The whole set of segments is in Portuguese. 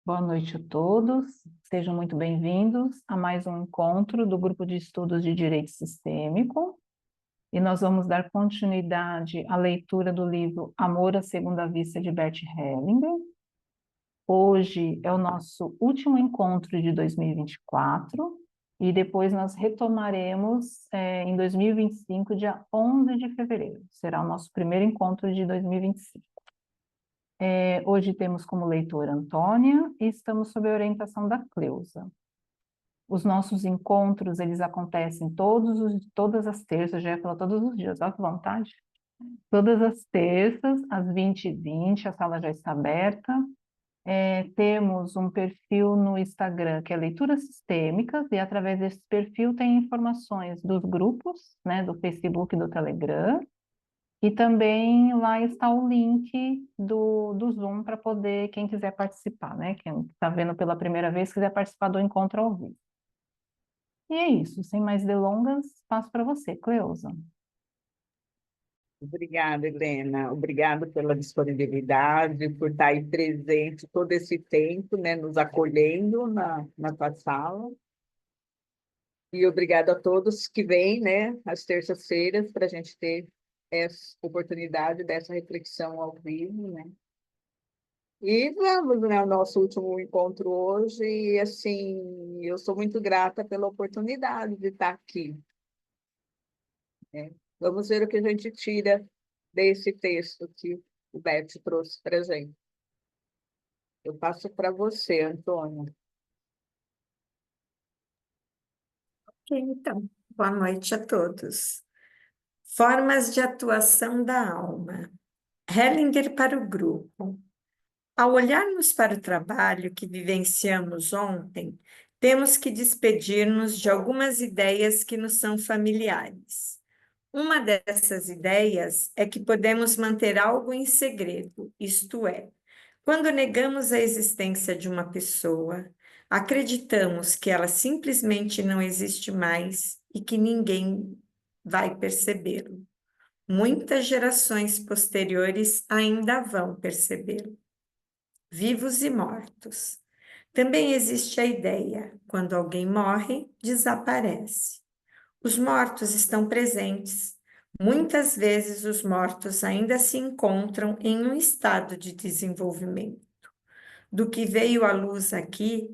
Boa noite a todos, sejam muito bem-vindos a mais um encontro do Grupo de Estudos de Direito Sistêmico. E nós vamos dar continuidade à leitura do livro Amor à Segunda Vista, de Bert Hellinger. Hoje é o nosso último encontro de 2024, e depois nós retomaremos em 2025, dia 11 de fevereiro. Será o nosso primeiro encontro de 2025. Hoje temos como leitora Antônia e estamos sob a orientação da Cleusa. Os nossos encontros, eles acontecem todas as terças, já ia falar todos os dias, olha que vontade. Todas as terças, às 20h20, a sala já está aberta. Temos um perfil no Instagram, que é Leituras Sistêmicas, e através desse perfil tem informações dos grupos, né, do Facebook e do Telegram. E também lá está o link do Zoom para poder, quem quiser participar, né? Quem está vendo pela primeira vez, quiser participar do encontro ao vivo. E é isso, sem mais delongas, passo para você, Cleusa. Obrigada, Helena. Obrigada pela disponibilidade, por estar aí presente todo esse tempo, né, nos acolhendo na tua sala. E obrigada a todos que vêm, né, às terças-feiras, para a gente ter essa oportunidade dessa reflexão ao vivo, né? E vamos, né, ao nosso último encontro hoje, e assim, eu sou muito grata pela oportunidade de estar aqui, né? Vamos ver o que a gente tira desse texto que o Beth trouxe para a gente. Eu passo para você, Antônia. Ok, então, boa noite a todos. Formas de atuação da alma. Hellinger para o grupo. Ao olharmos para o trabalho que vivenciamos ontem, temos que despedir-nos de algumas ideias que nos são familiares. Uma dessas ideias é que podemos manter algo em segredo, isto é, quando negamos a existência de uma pessoa, acreditamos que ela simplesmente não existe mais e que ninguém vai percebê-lo. Muitas gerações posteriores ainda vão percebê-lo. Vivos e mortos. Também existe a ideia: quando alguém morre, desaparece. Os mortos estão presentes. Muitas vezes os mortos ainda se encontram em um estado de desenvolvimento. Do que veio à luz aqui,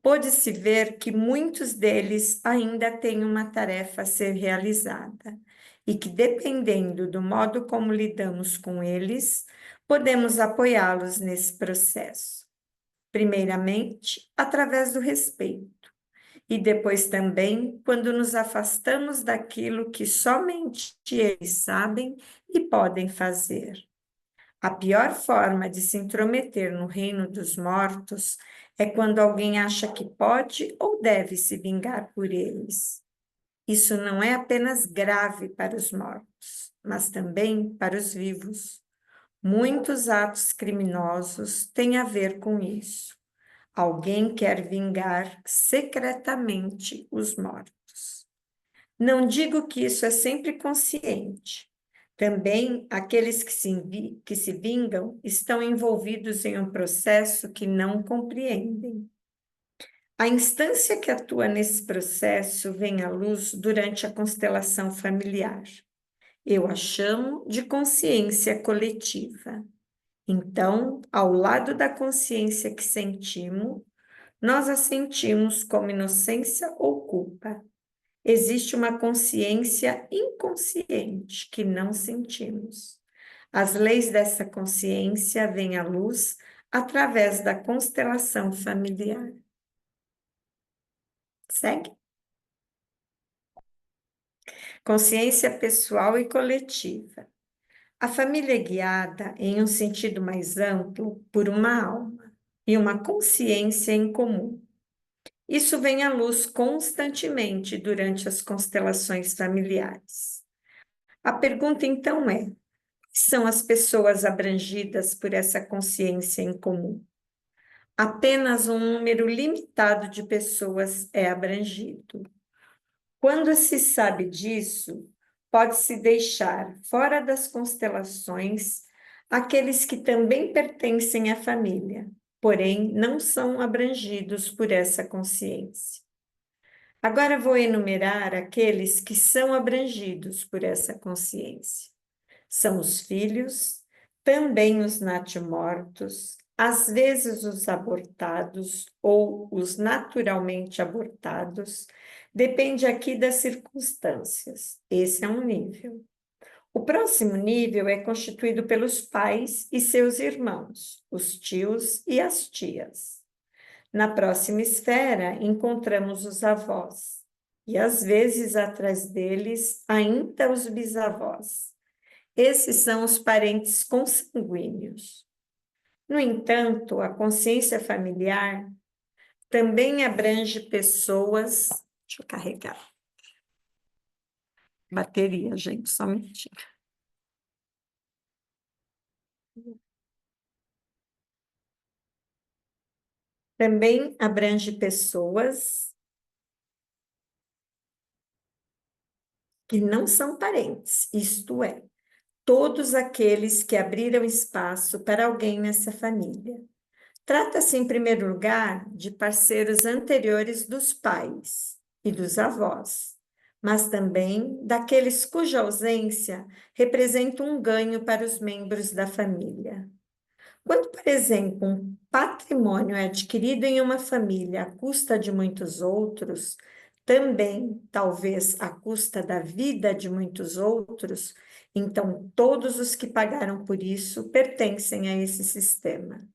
pôde-se ver que muitos deles ainda têm uma tarefa a ser realizada e que, dependendo do modo como lidamos com eles, podemos apoiá-los nesse processo. Primeiramente, através do respeito, e depois também quando nos afastamos daquilo que somente eles sabem e podem fazer. A pior forma de se intrometer no reino dos mortos é quando alguém acha que pode ou deve se vingar por eles. Isso não é apenas grave para os mortos, mas também para os vivos. Muitos atos criminosos têm a ver com isso. Alguém quer vingar secretamente os mortos. Não digo que isso é sempre consciente. Também aqueles que se vingam estão envolvidos em um processo que não compreendem. A instância que atua nesse processo vem à luz durante a constelação familiar. Eu a chamo de consciência coletiva. Então, ao lado da consciência que sentimos, nós a sentimos como inocência ou culpa. Existe uma consciência inconsciente que não sentimos. As leis dessa consciência vêm à luz através da constelação familiar. Segue? Consciência pessoal e coletiva. A família é guiada, em um sentido mais amplo, por uma alma e uma consciência em comum. Isso vem à luz constantemente durante as constelações familiares. A pergunta então é: são as pessoas abrangidas por essa consciência em comum? Apenas um número limitado de pessoas é abrangido. Quando se sabe disso, pode-se deixar fora das constelações aqueles que também pertencem à família, porém não são abrangidos por essa consciência. Agora vou enumerar aqueles que são abrangidos por essa consciência. São os filhos, também os natimortos, às vezes os abortados ou os naturalmente abortados, depende aqui das circunstâncias. Esse é um nível. O próximo nível é constituído pelos pais e seus irmãos, os tios e as tias. Na próxima esfera, encontramos os avós, e às vezes atrás deles ainda os bisavós. Esses são os parentes consanguíneos. No entanto, a consciência familiar também abrange pessoas. Deixa eu carregar. Bateria, gente, só um minutinho. Também abrange pessoas que não são parentes, isto é, todos aqueles que abriram espaço para alguém nessa família. Trata-se, em primeiro lugar, de parceiros anteriores dos pais e dos avós, mas também daqueles cuja ausência representa um ganho para os membros da família. Quando, por exemplo, um patrimônio é adquirido em uma família à custa de muitos outros, também, talvez, à custa da vida de muitos outros, então todos os que pagaram por isso pertencem a esse sistema.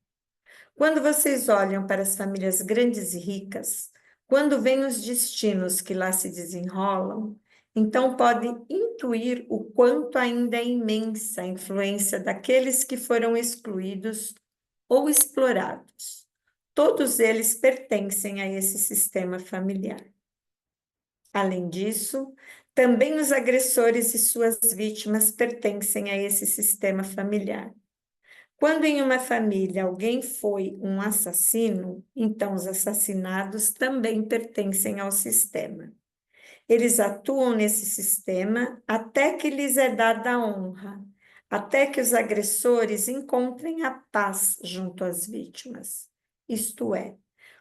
Quando vocês olham para as famílias grandes e ricas, quando veem os destinos que lá se desenrolam, então pode intuir o quanto ainda é imensa a influência daqueles que foram excluídos ou explorados. Todos eles pertencem a esse sistema familiar. Além disso, também os agressores e suas vítimas pertencem a esse sistema familiar. Quando em uma família alguém foi um assassino, então os assassinados também pertencem ao sistema. Eles atuam nesse sistema até que lhes é dada a honra, até que os agressores encontrem a paz junto às vítimas. Isto é,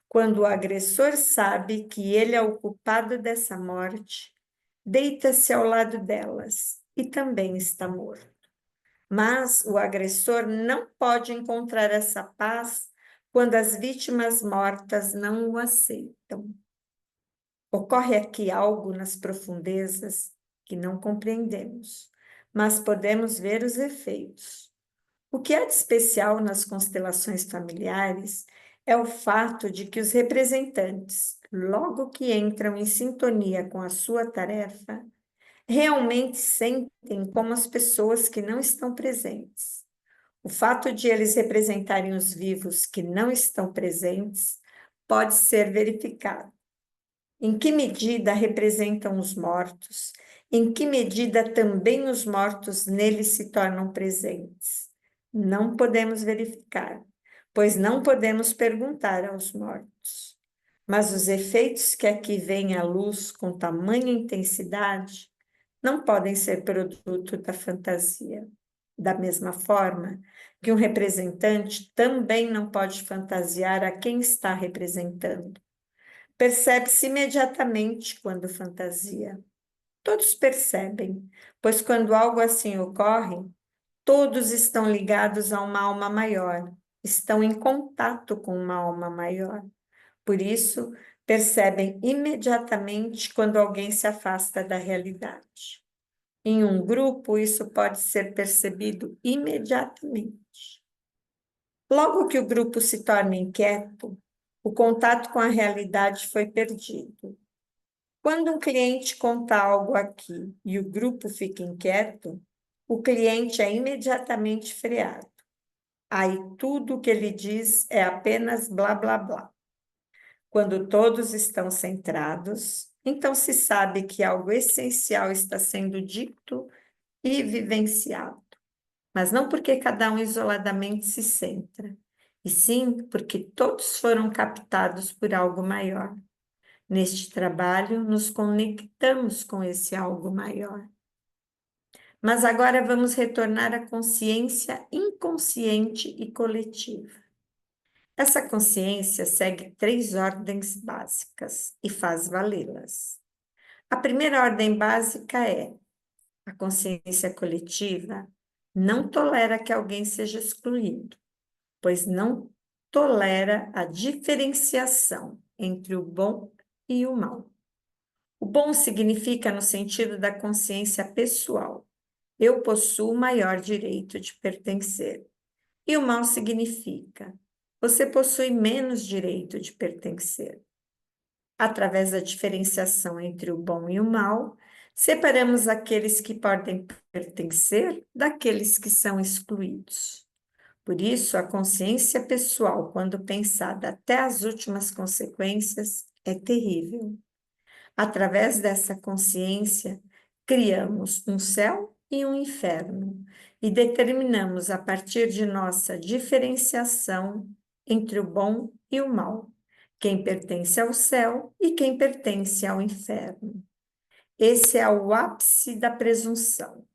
quando o agressor sabe que ele é o culpado dessa morte, deita-se ao lado delas e também está morto. Mas o agressor não pode encontrar essa paz quando as vítimas mortas não o aceitam. Ocorre aqui algo nas profundezas que não compreendemos, mas podemos ver os efeitos. O que há de especial nas constelações familiares é o fato de que os representantes, logo que entram em sintonia com a sua tarefa, realmente sentem como as pessoas que não estão presentes. O fato de eles representarem os vivos que não estão presentes pode ser verificado. Em que medida representam os mortos? Em que medida também os mortos neles se tornam presentes? Não podemos verificar, pois não podemos perguntar aos mortos. Mas os efeitos que aqui vêm à luz com tamanha intensidade não podem ser produto da fantasia. Da mesma forma que um representante também não pode fantasiar a quem está representando. Percebe-se imediatamente quando fantasia. Todos percebem, pois quando algo assim ocorre, todos estão ligados a uma alma maior, estão em contato com uma alma maior. Por isso, percebem imediatamente quando alguém se afasta da realidade. Em um grupo, isso pode ser percebido imediatamente. Logo que o grupo se torna inquieto, o contato com a realidade foi perdido. Quando um cliente conta algo aqui e o grupo fica inquieto, o cliente é imediatamente freado. Aí tudo o que ele diz é apenas blá, blá, blá. Quando todos estão centrados, então se sabe que algo essencial está sendo dito e vivenciado. Mas não porque cada um isoladamente se centra, e sim porque todos foram captados por algo maior. Neste trabalho, nos conectamos com esse algo maior. Mas agora vamos retornar à consciência inconsciente e coletiva. Essa consciência segue 3 ordens básicas e faz valê-las. A primeira ordem básica é: a consciência coletiva não tolera que alguém seja excluído, pois não tolera a diferenciação entre o bom e o mal. O bom significa no sentido da consciência pessoal. Eu possuo o maior direito de pertencer. E o mal significa: você possui menos direito de pertencer. Através da diferenciação entre o bom e o mal, separamos aqueles que podem pertencer daqueles que são excluídos. Por isso, a consciência pessoal, quando pensada até as últimas consequências, é terrível. Através dessa consciência, criamos um céu e um inferno e determinamos a partir de nossa diferenciação entre o bom e o mal, quem pertence ao céu e quem pertence ao inferno. Esse é o ápice da presunção,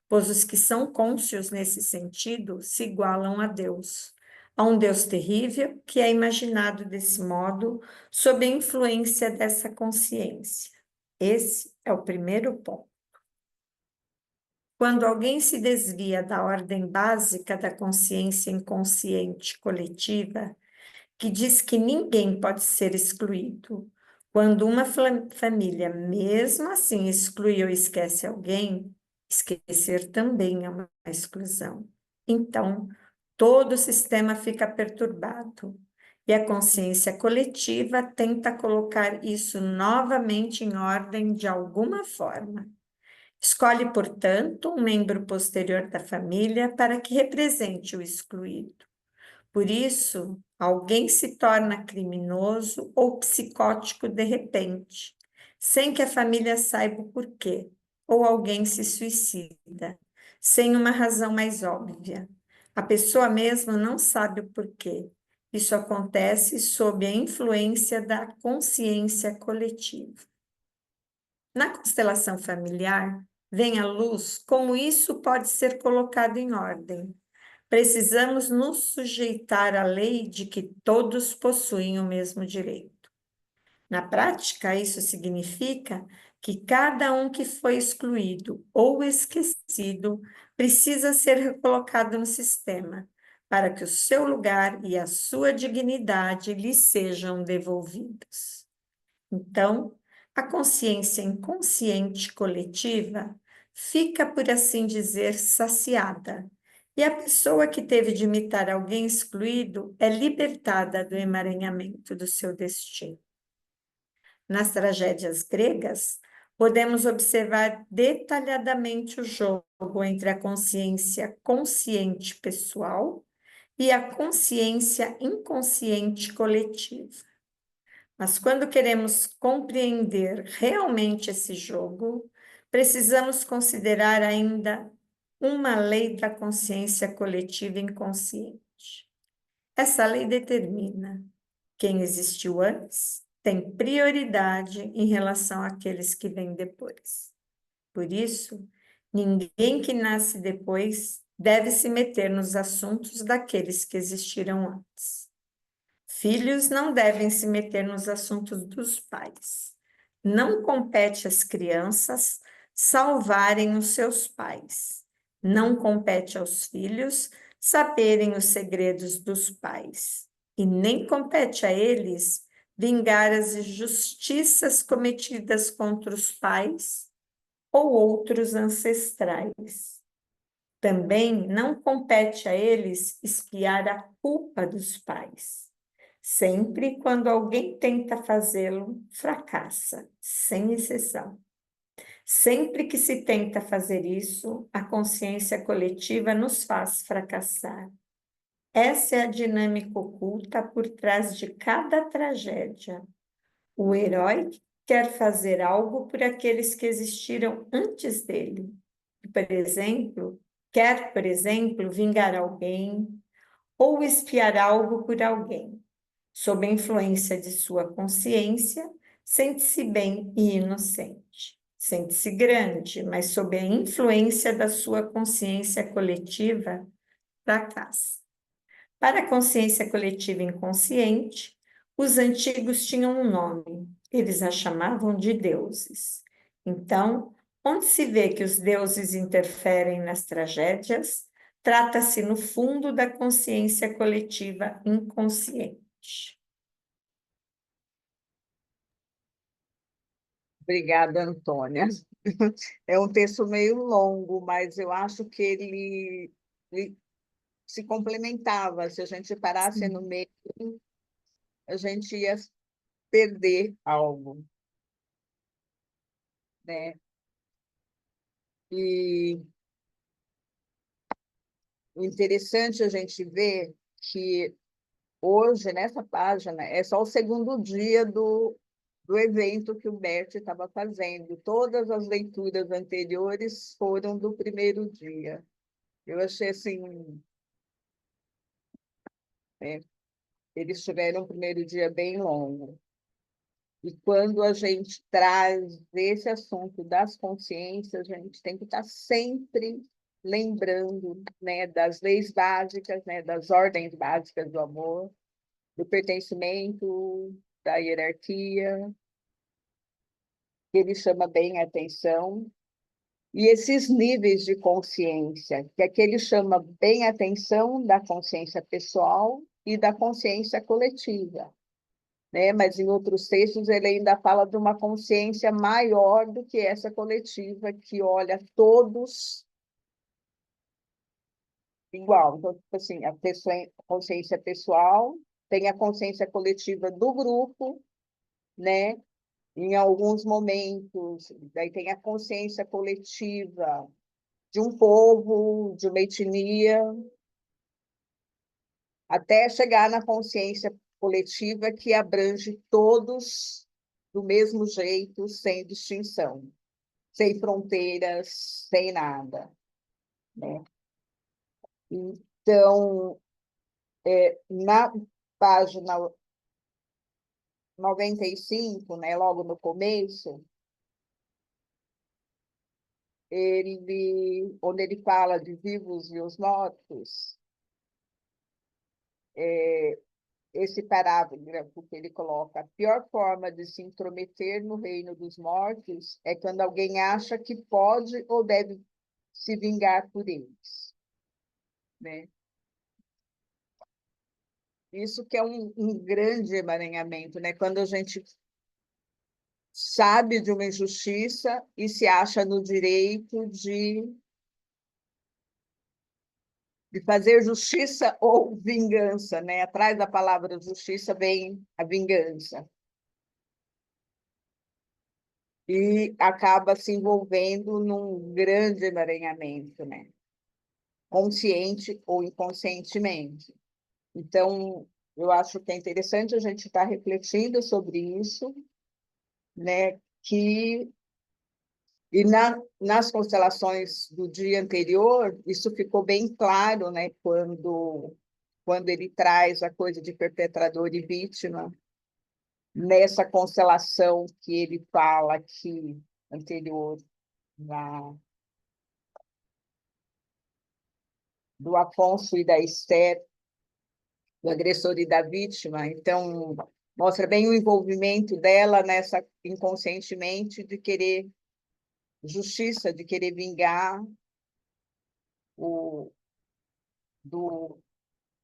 pois os que são cônscios nesse sentido se igualam a Deus, a um Deus terrível que é imaginado desse modo sob a influência dessa consciência. Esse é o primeiro ponto. Quando alguém se desvia da ordem básica da consciência inconsciente coletiva, que diz que ninguém pode ser excluído, quando uma família, mesmo assim, exclui ou esquece alguém, esquecer também é uma exclusão. Então, todo o sistema fica perturbado e a consciência coletiva tenta colocar isso novamente em ordem de alguma forma. Escolhe, portanto, um membro posterior da família para que represente o excluído. Por isso, alguém se torna criminoso ou psicótico de repente, sem que a família saiba o porquê, ou alguém se suicida, sem uma razão mais óbvia. A pessoa mesma não sabe o porquê. Isso acontece sob a influência da consciência coletiva. Na constelação familiar, vem à luz como isso pode ser colocado em ordem. Precisamos nos sujeitar à lei de que todos possuem o mesmo direito. Na prática, isso significa que cada um que foi excluído ou esquecido precisa ser recolocado no sistema, para que o seu lugar e a sua dignidade lhe sejam devolvidos. Então, a consciência inconsciente coletiva fica, por assim dizer, saciada. E a pessoa que teve de imitar alguém excluído é libertada do emaranhamento do seu destino. Nas tragédias gregas, podemos observar detalhadamente o jogo entre a consciência consciente pessoal e a consciência inconsciente coletiva. Mas quando queremos compreender realmente esse jogo, precisamos considerar ainda uma lei da consciência coletiva inconsciente. Essa lei determina: quem existiu antes tem prioridade em relação àqueles que vêm depois. Por isso, ninguém que nasce depois deve se meter nos assuntos daqueles que existiram antes. Filhos não devem se meter nos assuntos dos pais. Não compete às crianças salvarem os seus pais. Não compete aos filhos saberem os segredos dos pais. E nem compete a eles vingar as injustiças cometidas contra os pais ou outros ancestrais. Também não compete a eles expiar a culpa dos pais. Sempre quando alguém tenta fazê-lo, fracassa, sem exceção. Sempre que se tenta fazer isso, a consciência coletiva nos faz fracassar. Essa é a dinâmica oculta por trás de cada tragédia. O herói quer fazer algo por aqueles que existiram antes dele. Quer, por exemplo, vingar alguém ou espiar algo por alguém. Sob a influência de sua consciência, sente-se bem e inocente. Sente-se grande, mas sob a influência da sua consciência coletiva, fracassa. Para a consciência coletiva inconsciente, os antigos tinham um nome, eles a chamavam de deuses. Então, onde se vê que os deuses interferem nas tragédias, trata-se, no fundo, da consciência coletiva inconsciente. Obrigada, Antônia. É um texto meio longo, mas eu acho que ele se complementava. Se a gente parasse no meio, a gente ia perder algo, né? E o interessante a gente ver que hoje, nessa página, é só o segundo dia do evento que o Bert estava fazendo. Todas as leituras anteriores foram do primeiro dia. Eu achei assim, né, eles tiveram um primeiro dia bem longo. E quando a gente traz esse assunto das consciências, a gente tem que estar sempre lembrando, né, das leis básicas, né, das ordens básicas do amor, do pertencimento, da hierarquia, que ele chama bem a atenção, e esses níveis de consciência, que aqui ele chama bem a atenção da consciência pessoal e da consciência coletiva, né? Mas em outros textos ele ainda fala de uma consciência maior do que essa coletiva, que olha todos igual. Então, tipo assim, a consciência pessoal tem a consciência coletiva do grupo, né? Em alguns momentos, daí tem a consciência coletiva de um povo, de uma etnia, até chegar na consciência coletiva que abrange todos do mesmo jeito, sem distinção, sem fronteiras, sem nada, né? Então, na página 95, né, logo no começo, onde ele fala de vivos e os mortos, esse parágrafo que ele coloca: a pior forma de se intrometer no reino dos mortos é quando alguém acha que pode ou deve se vingar por eles, né? Isso que é um grande emaranhamento, né? Quando a gente sabe de uma injustiça e se acha no direito de fazer justiça ou vingança, né? Atrás da palavra justiça vem a vingança. E acaba se envolvendo num grande emaranhamento, né? Consciente ou inconscientemente. Então, eu acho que é interessante a gente estar refletindo sobre isso, né? Nas constelações do dia anterior, isso ficou bem claro, né? Quando ele traz a coisa de perpetrador e vítima, nessa constelação que ele fala aqui, anterior, do Afonso e da Esther, do agressor e da vítima. Então, mostra bem o envolvimento dela nessa, inconscientemente, de querer justiça, de querer vingar o do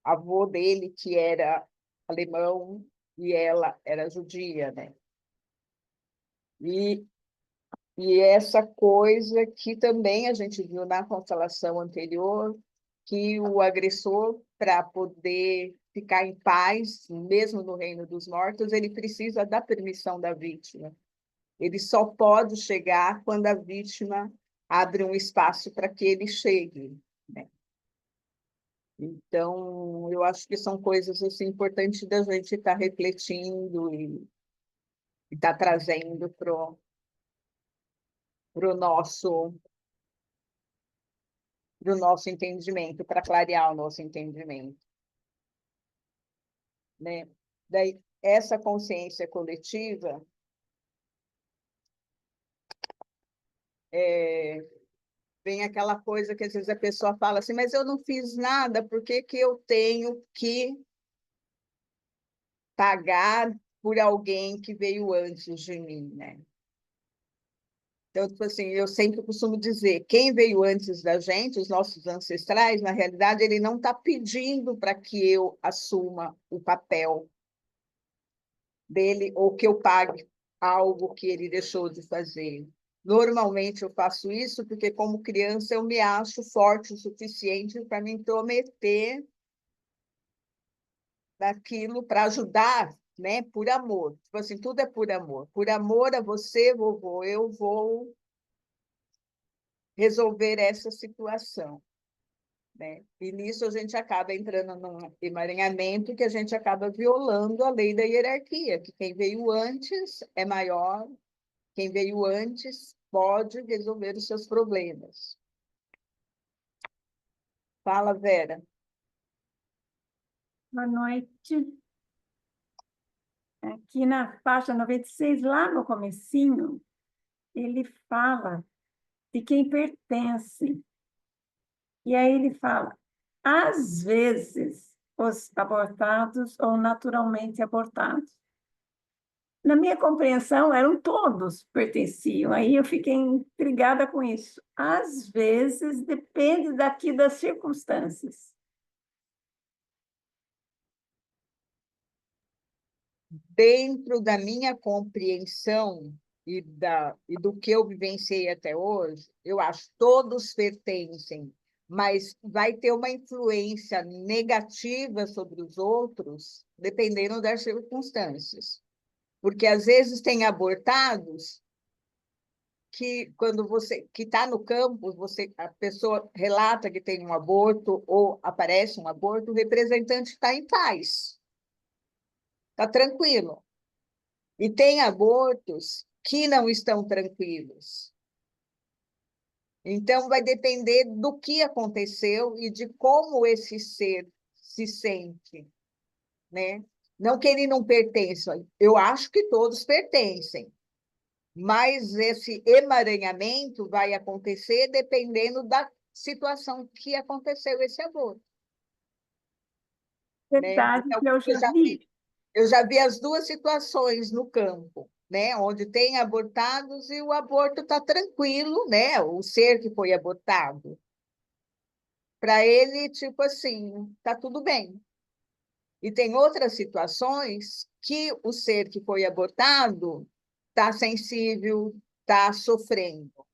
avô dele, que era alemão, e ela era judia, né? E, e essa coisa que também a gente viu na constelação anterior, que o agressor, para poder ficar em paz, mesmo no reino dos mortos, ele precisa da permissão da vítima. Ele só pode chegar quando a vítima abre um espaço para que ele chegue, né? Então, eu acho que são coisas assim, importantes da gente estar refletindo e estar trazendo para o nosso entendimento, para clarear o nosso entendimento, né? Daí, essa consciência coletiva vem aquela coisa que às vezes a pessoa fala assim, mas eu não fiz nada, por que que eu tenho que pagar por alguém que veio antes de mim, né? Então, tipo assim, eu sempre costumo dizer, quem veio antes da gente, os nossos ancestrais, na realidade, ele não está pedindo para que eu assuma o papel dele ou que eu pague algo que ele deixou de fazer. Normalmente eu faço isso porque, como criança, eu me acho forte o suficiente para me intrometer naquilo, para ajudar, né? Por amor. Tipo assim, tudo é por amor. Por amor a você, vovô, eu vou resolver essa situação. Né? E nisso a gente acaba entrando num emaranhamento que a gente acaba violando a lei da hierarquia, que quem veio antes é maior, quem veio antes pode resolver os seus problemas. Fala, Vera. Boa noite. Aqui na faixa 96, lá no comecinho, ele fala de quem pertence. E aí ele fala, às vezes, os abortados ou naturalmente abortados. Na minha compreensão, eram todos pertenciam. Aí eu fiquei intrigada com isso. Às vezes, depende daqui das circunstâncias. Dentro da minha compreensão e do que eu vivenciei até hoje, eu acho que todos pertencem, mas vai ter uma influência negativa sobre os outros, dependendo das circunstâncias. Porque, às vezes, tem abortados que, quando você que está no campo, a pessoa relata que tem um aborto ou aparece um aborto, o representante está em paz, está tranquilo. E tem abortos que não estão tranquilos. Então, vai depender do que aconteceu e de como esse ser se sente, né? Não que ele não pertença, eu acho que todos pertencem, mas esse emaranhamento vai acontecer dependendo da situação que aconteceu esse aborto. Né? Verdade, Então, que eu já vi. eu já vi as duas situações no campo, né? Onde tem abortados e o aborto está tranquilo, né? O ser que foi abortado. Para ele, tipo assim, está tudo bem. E tem outras situações que o ser que foi abortado está sensível, está sofrendo,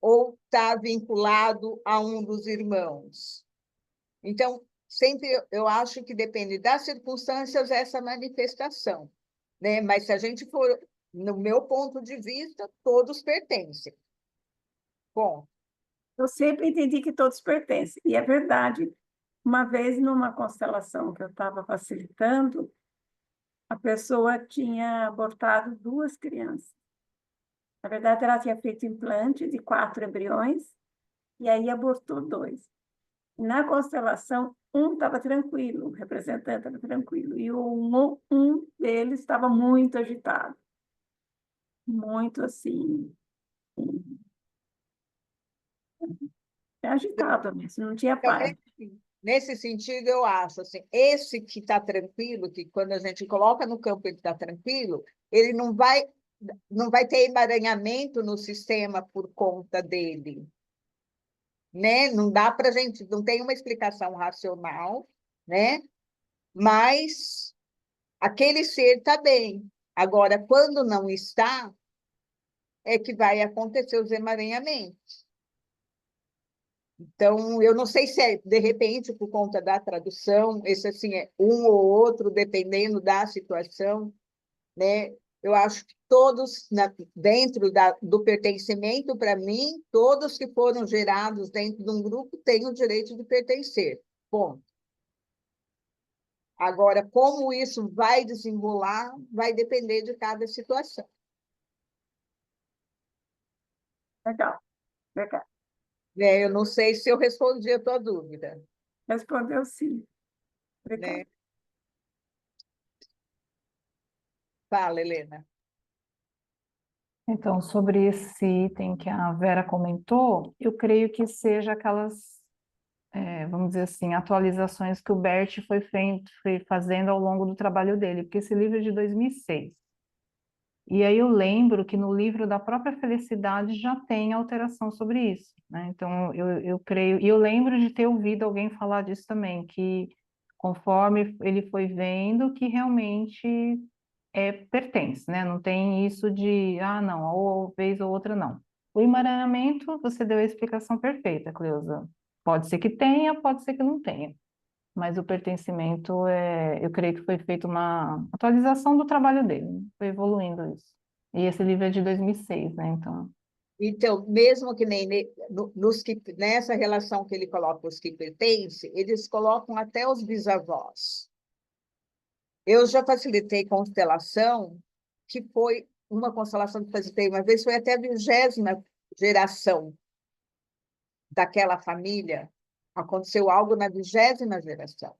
ou está vinculado a um dos irmãos. Então, sempre eu acho que depende das circunstâncias essa manifestação, né? Mas se a gente for, no meu ponto de vista, todos pertencem. Bom, Eu sempre entendi que todos pertencem. E é verdade. Uma vez, numa constelação que eu estava facilitando, a pessoa tinha abortado duas crianças. Na verdade, ela tinha feito implante de 4 embriões e aí abortou dois. Na constelação, um estava tranquilo, o representante estava tranquilo, e um deles estava muito agitado, muito assim, agitado mesmo, não tinha então, paz. nesse sentido, eu acho assim, esse que está tranquilo, que quando a gente coloca no campo ele está tranquilo, ele não vai ter emaranhamento no sistema por conta dele, né? Não dá para a gente, não tem uma explicação racional, né? Mas aquele ser está bem. Agora, quando não está, é que vai acontecer os emaranhamentos. Então, eu não sei se é, de repente, por conta da tradução, esse assim é um ou outro, dependendo da situação, né? Eu acho que todos, dentro do pertencimento, para mim, todos que foram gerados dentro de um grupo têm o direito de pertencer. Ponto. Agora, como isso vai desenrolar, vai depender de cada situação. Legal, legal. Eu não sei se eu respondi a tua dúvida, Respondeu sim. Legal. né? Fala, Helena. Então, sobre esse item que a Vera comentou, eu creio que seja aquelas, vamos dizer assim, atualizações que o Bert foi fazendo ao longo do trabalho dele, porque esse livro é de 2006. E aí eu lembro que no livro da própria Felicidade já tem alteração sobre isso, né? Então eu creio, e eu lembro de ter ouvido alguém falar disso também, que conforme ele foi vendo que realmente pertence, né? Não tem isso de, ah, não, ou vez ou outra não. O emaranhamento, você deu a explicação perfeita, Cleusa. Pode ser que tenha, pode ser que não tenha. Mas o pertencimento, eu creio que foi feita uma atualização do trabalho dele, né? Foi evoluindo isso. E esse livro é de 2006, né? Então, Então, mesmo que nem nos que, nessa relação que ele coloca os que pertencem, eles colocam até os bisavós. Eu já facilitei constelação, que foi uma constelação que facilitei uma vez, foi até a 20ª geração daquela família. Aconteceu algo na 20ª geração.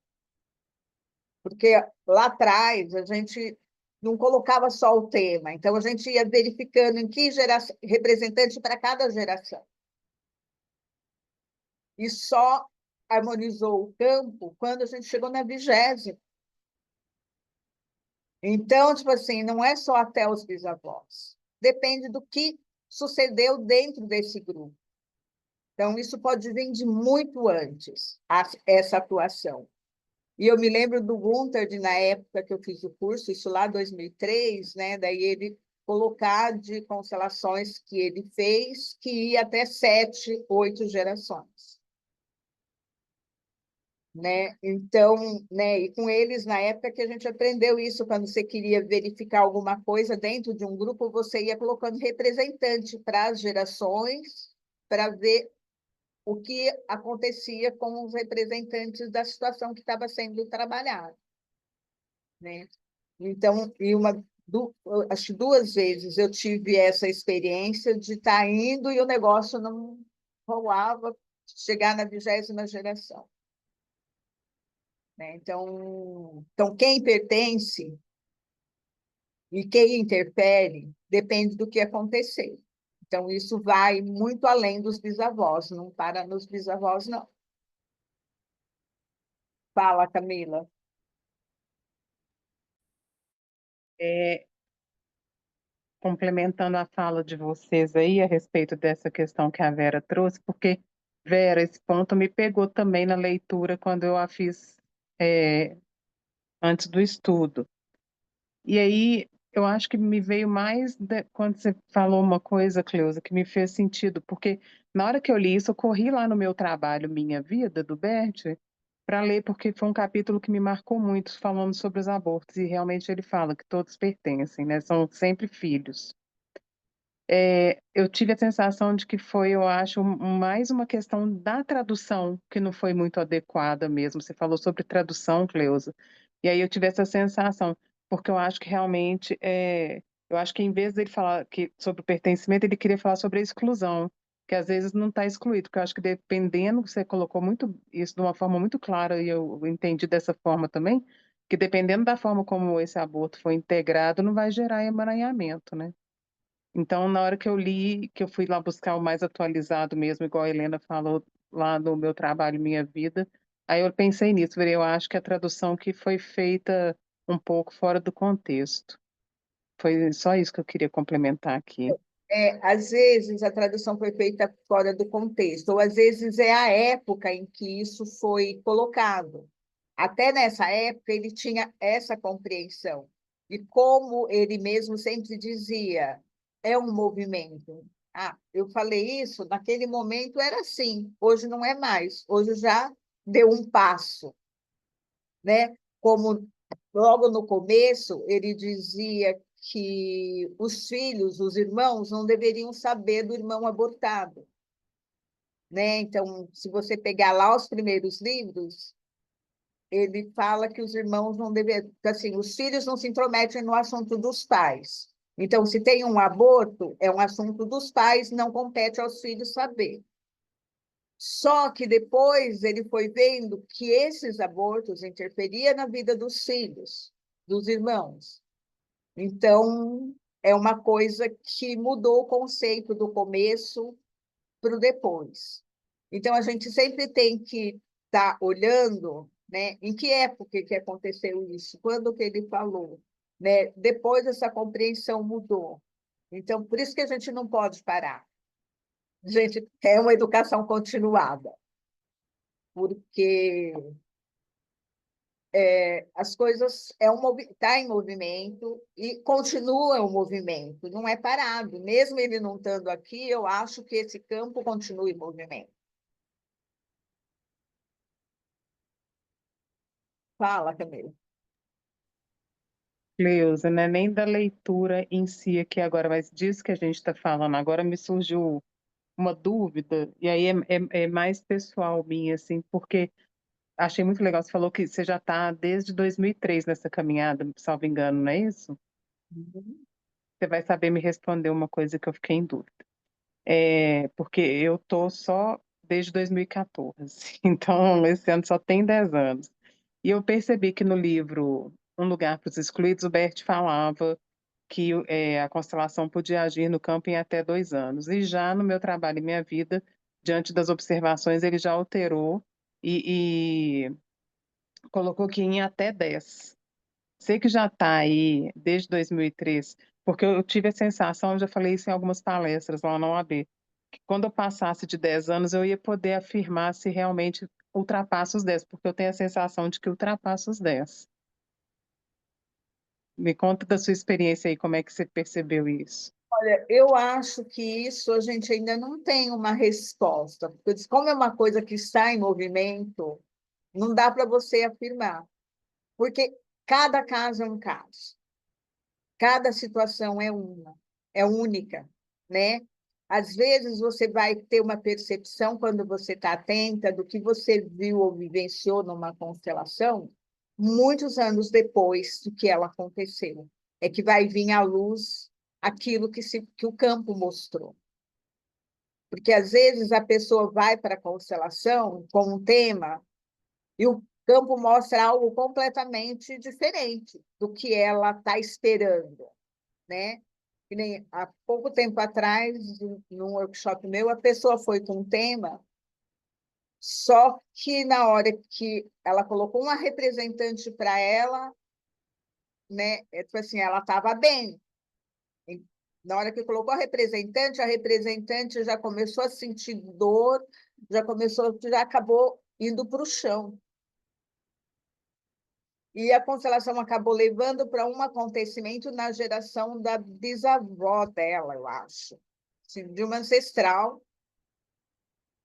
Porque lá atrás a gente não colocava só o tema, então a gente ia verificando em que geração, representante para cada geração. E só harmonizou o campo quando a gente chegou na 20ª. Então, tipo assim, não é só até os bisavós. Depende do que sucedeu dentro desse grupo. Então, isso pode vir de muito antes, essa atuação. E eu me lembro do Gunther, na época que eu fiz o curso, isso lá em 2003, né? Daí ele colocar de constelações que ele fez, que ia até 7, 8 gerações. Né? Então, né, e com eles, na época que a gente aprendeu isso, quando você queria verificar alguma coisa dentro de um grupo, você ia colocando representante para as gerações, para ver o que acontecia com os representantes da situação que estava sendo trabalhada. Né? Então, acho que 2 vezes eu tive essa experiência de estar indo e o negócio não rolava, chegar na 20ª geração. Né? Então, quem pertence e quem interfere depende do que acontecer. Então, isso vai muito além dos bisavós, não para nos bisavós, não. Fala, Camila. Complementando a fala de vocês aí a respeito dessa questão que a Vera trouxe, porque, Vera, esse ponto me pegou também na leitura quando eu a fiz antes do estudo. E aí eu acho que me veio mais quando você falou uma coisa, Cleusa, que me fez sentido, porque na hora que eu li isso, eu corri lá no meu trabalho Minha Vida, do Bert, para ler, porque foi um capítulo que me marcou muito, falando sobre os abortos, e realmente ele fala que todos pertencem, né? São sempre filhos. Eu tive a sensação de que foi, eu acho, mais uma questão da tradução que não foi muito adequada mesmo. Você falou sobre tradução, Cleusa, e aí eu tive essa sensação, porque eu acho que realmente, eu acho que em vez dele falar sobre o pertencimento, ele queria falar sobre a exclusão, que às vezes não está excluído, porque eu acho que dependendo, você colocou muito isso de uma forma muito clara, e eu entendi dessa forma também, que dependendo da forma como esse aborto foi integrado, não vai gerar emaranhamento, né? Então, na hora que eu li, que eu fui lá buscar o mais atualizado mesmo, igual a Helena falou lá no meu trabalho, Minha Vida, aí eu pensei nisso, eu acho que a tradução que foi feita um pouco fora do contexto. Foi só isso que eu queria complementar aqui. Às vezes a tradução foi feita fora do contexto, ou às vezes é a época em que isso foi colocado. Até nessa época ele tinha essa compreensão. E como ele mesmo sempre dizia, é um movimento. Ah, eu falei isso, naquele momento era assim, hoje não é mais, hoje já deu um passo. Né? Como logo no começo ele dizia que os filhos, os irmãos, não deveriam saber do irmão abortado. Né? Então, se você pegar lá os primeiros livros, ele fala que os irmãos não deveriam, assim, os filhos não se intrometem no assunto dos pais. Então, se tem um aborto, é um assunto dos pais, não compete aos filhos saber. Só que depois ele foi vendo que esses abortos interferiam na vida dos filhos, dos irmãos. Então, é uma coisa que mudou o conceito do começo para o depois. Então, a gente sempre tem que estar olhando, né, em que época que aconteceu isso, quando que ele falou, né? Depois essa compreensão mudou. Então, por isso que a gente não pode parar. Gente, é uma educação continuada, porque as coisas tá em movimento e continua o movimento, não é parado. Mesmo ele não estando aqui, eu acho que esse campo continua em movimento. Fala, Camila. Cleusa, não é nem da leitura em si aqui agora, mas disso que a gente está falando agora me surgiu uma dúvida, e aí é mais pessoal minha, assim, porque achei muito legal, você falou que você já está desde 2003 nessa caminhada, salvo engano, não é isso? Você vai saber me responder uma coisa que eu fiquei em dúvida. Porque eu tô só desde 2014, então esse ano só tem 10 anos. E eu percebi que no livro Um Lugar para os Excluídos, o Bert falava que a constelação podia agir no campo em até 2 anos. E já no meu trabalho e minha vida, diante das observações, ele já alterou e colocou que em até 10. Sei que já está aí desde 2003, porque eu tive a sensação, eu já falei isso em algumas palestras lá na OAB, que quando eu passasse de 10 anos, eu ia poder afirmar se realmente ultrapassa os 10, porque eu tenho a sensação de que ultrapassa os 10. Me conta da sua experiência aí, como é que você percebeu isso? Olha, eu acho que isso a gente ainda não tem uma resposta, porque como é uma coisa que está em movimento, não dá para você afirmar, porque cada caso é um caso, cada situação é única, né? Às vezes você vai ter uma percepção quando você está atenta do que você viu ou vivenciou numa constelação, muitos anos depois do que ela aconteceu. É que vai vir à luz aquilo que o campo mostrou. Porque às vezes a pessoa vai para a constelação com um tema e o campo mostra algo completamente diferente do que ela está esperando, né? Que nem há pouco tempo atrás, num workshop meu, a pessoa foi com um tema, só que na hora que ela colocou uma representante para ela, né? Tipo assim, ela estava bem. Na hora que colocou a representante já começou a sentir dor, já acabou indo para o chão. E a constelação acabou levando para um acontecimento na geração da bisavó dela, eu acho, assim, de uma ancestral.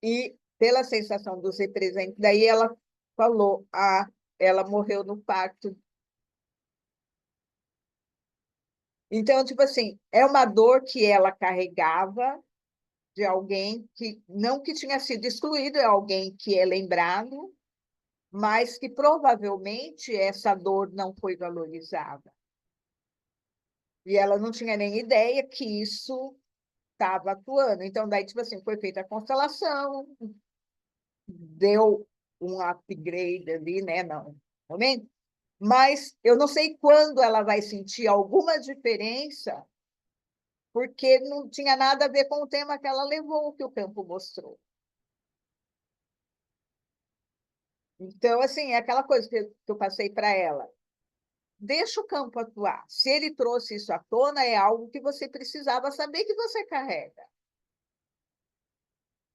E pela sensação dos representantes, daí ela falou, ela morreu no parto. Então, tipo assim, é uma dor que ela carregava de alguém que não que tinha sido excluído, é alguém que é lembrado, mas que provavelmente essa dor não foi valorizada. E ela não tinha nem ideia que isso estava atuando. Então, daí, tipo assim, foi feita a constelação, deu um upgrade ali, né? Não, momento. Mas eu não sei quando ela vai sentir alguma diferença, porque não tinha nada a ver com o tema que ela levou, que o campo mostrou. Então, assim, é aquela coisa que eu passei para ela. Deixa o campo atuar. Se ele trouxe isso à tona, é algo que você precisava saber que você carrega,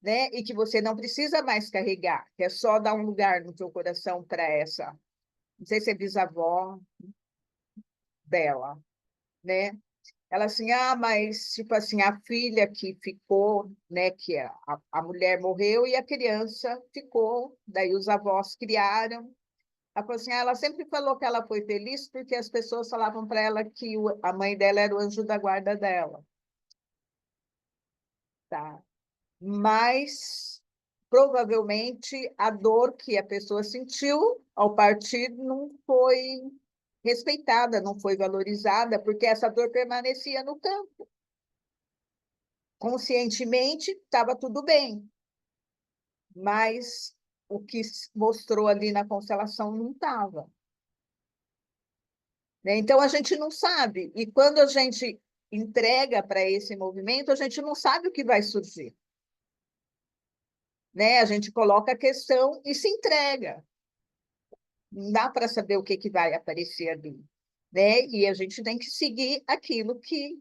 né? E que você não precisa mais carregar, que é só dar um lugar no seu coração para essa, não sei se é bisavó dela, né? Ela assim, mas tipo assim, a filha que ficou, né, que a mulher morreu e a criança ficou, daí os avós criaram. Ela falou assim, ela sempre falou que ela foi feliz porque as pessoas falavam para ela que a mãe dela era o anjo da guarda dela. Tá? Mas provavelmente a dor que a pessoa sentiu ao partir não foi respeitada, não foi valorizada, porque essa dor permanecia no campo. Conscientemente estava tudo bem, mas o que mostrou ali na constelação não estava. Né? Então a gente não sabe. E quando a gente entrega para esse movimento, a gente não sabe o que vai surgir. Né? A gente coloca a questão e se entrega. Não dá para saber o que vai aparecer ali. Né? E a gente tem que seguir aquilo que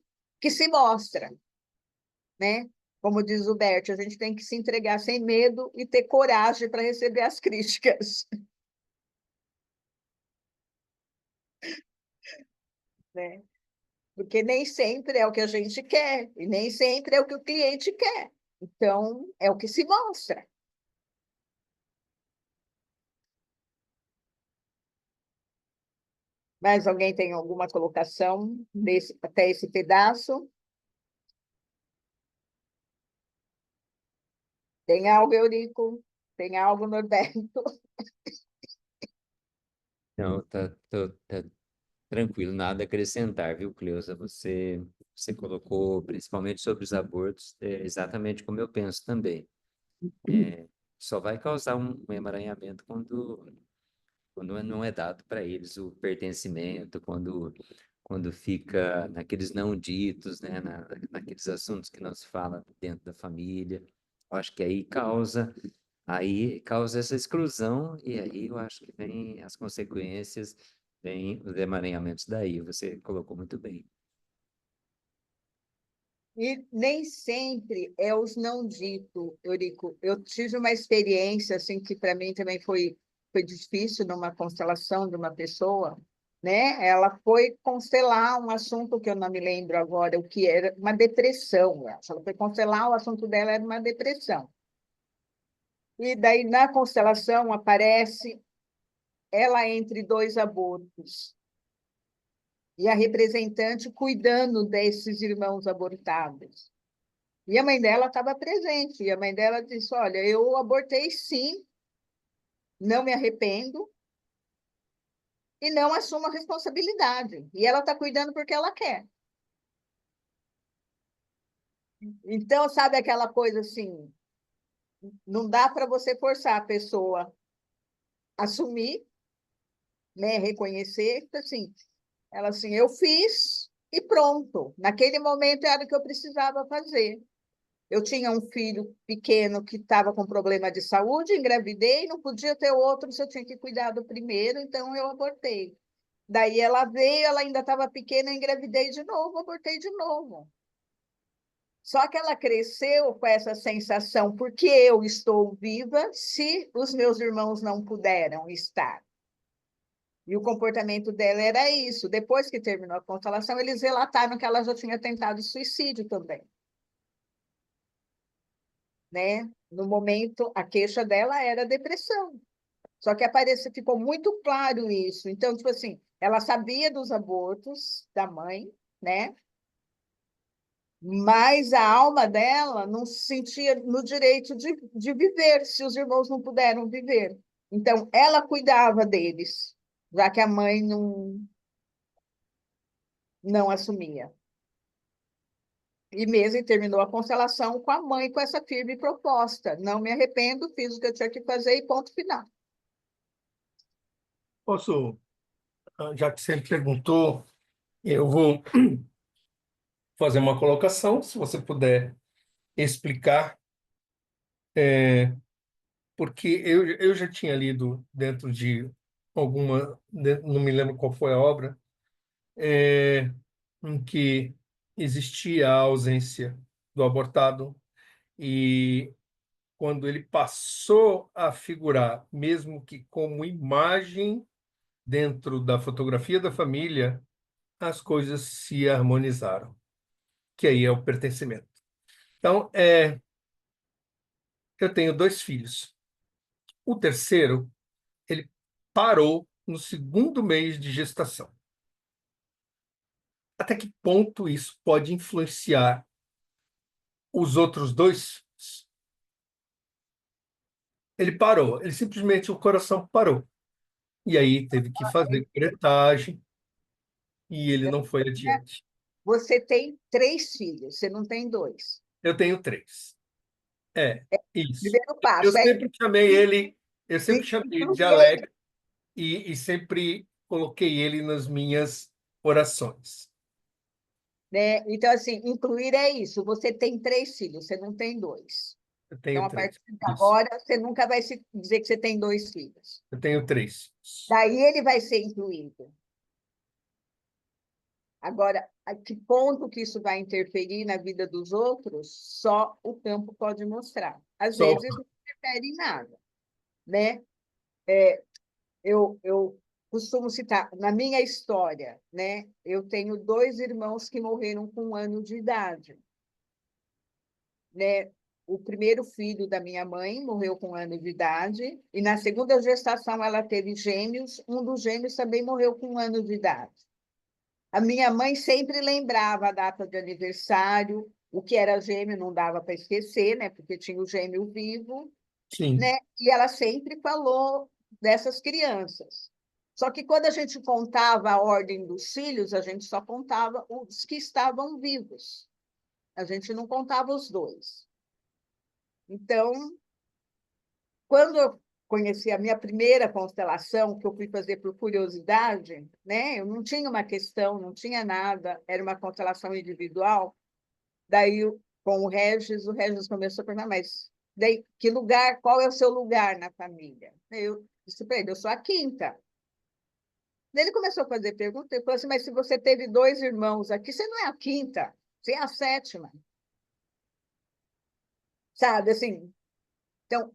se mostra. Né? Como diz o Bert, a gente tem que se entregar sem medo e ter coragem para receber as críticas. Né? Porque nem sempre é o que a gente quer, e nem sempre é o que o cliente quer. Então, é o que se mostra. Mais alguém tem alguma colocação até esse pedaço? Tem algo, Eurico? Tem algo, Norberto? Não, tá tranquilo, nada a acrescentar, viu, Cleusa? Você colocou, principalmente sobre os abortos, exatamente como eu penso também. Só vai causar um emaranhamento quando não é dado para eles o pertencimento, quando fica naqueles não ditos, né, naqueles assuntos que não se fala dentro da família. Eu acho que aí causa essa exclusão e aí eu acho que vem as consequências, vem os emaranhamentos daí. Você colocou muito bem. E nem sempre é os não dito, Eurico. Eu tive uma experiência assim que para mim também foi difícil numa constelação de uma pessoa, né? Ela foi constelar um assunto que eu não me lembro agora, o que era uma depressão. Eu acho. Ela foi constelar, o assunto dela era uma depressão. E daí na constelação aparece ela entre dois abortos e a representante cuidando desses irmãos abortados. E a mãe dela estava presente, e a mãe dela disse, olha, eu abortei sim, não me arrependo, e não assumo a responsabilidade. E ela está cuidando porque ela quer. Então, sabe aquela coisa assim, não dá para você forçar a pessoa a assumir, né, reconhecer, assim, ela assim, eu fiz e pronto. Naquele momento era o que eu precisava fazer. Eu tinha um filho pequeno que estava com problema de saúde, engravidei, não podia ter outro se eu tinha que cuidar do primeiro, então eu abortei. Daí ela veio, ela ainda estava pequena, eu engravidei de novo, abortei de novo. Só que ela cresceu com essa sensação, porque eu estou viva se os meus irmãos não puderam estar. E o comportamento dela era isso. Depois que terminou a constelação, eles relataram que ela já tinha tentado suicídio também. Né? No momento, a queixa dela era depressão. Só que ficou muito claro isso. Então, tipo assim, ela sabia dos abortos da mãe, né? Mas a alma dela não se sentia no direito de viver, se os irmãos não puderam viver. Então, ela cuidava deles, já que a mãe não assumia. E mesmo terminou a constelação com a mãe com essa firme proposta. Não me arrependo, fiz o que eu tinha que fazer e ponto final. Posso, já que você me perguntou, eu vou fazer uma colocação, se você puder explicar, porque eu já tinha lido dentro de não me lembro qual foi a obra, em que existia a ausência do abortado e quando ele passou a figurar, mesmo que como imagem dentro da fotografia da família, as coisas se harmonizaram, que aí é o pertencimento. Então, eu tenho 2 filhos. O terceiro, ele parou no 2º mês de gestação. Até que ponto isso pode influenciar os outros 2? Ele parou, ele simplesmente, o coração parou. E aí teve que fazer curetagem e ele não foi adiante. Você tem 3 filhos, você não tem 2. Eu tenho 3. Isso. Primeiro passo é Eu sempre chamei ele de incluir Alex e sempre coloquei ele nas minhas orações. né? Então, assim, incluir é isso. Você tem 3 filhos, você não tem 2. Eu Então, tenho a 3. partir de Isso. agora, você nunca vai se dizer que você tem 2 filhos. Eu tenho 3. Daí ele vai ser incluído. Agora, a que ponto que isso vai interferir na vida dos outros, só o campo pode mostrar. Às Só vezes não interfere em nada, né? Eu costumo citar, na minha história, né? Eu tenho 2 irmãos que morreram com 1 ano de idade, né? O primeiro filho da minha mãe morreu com 1 ano de idade, e na segunda gestação ela teve gêmeos, um dos gêmeos também morreu com 1 ano de idade. A minha mãe sempre lembrava a data de aniversário, o que era gêmeo não dava para esquecer, né? Porque tinha o gêmeo vivo, sim. né? E ela sempre falou dessas crianças. Só que quando a gente contava a ordem dos filhos, a gente só contava os que estavam vivos. A gente não contava os 2. Então, quando eu conheci a minha primeira constelação, que eu fui fazer por curiosidade, né? Eu não tinha uma questão, não tinha nada, era uma constelação individual. Daí, com o Regis começou a perguntar, mas daí, que lugar, qual é o seu lugar na família? Eu disse para ele, eu sou a 5ª. Daí ele começou a fazer perguntas, ele falou assim, mas se você teve 2 irmãos aqui, você não é a 5ª, você é a 7ª. Sabe, assim, então,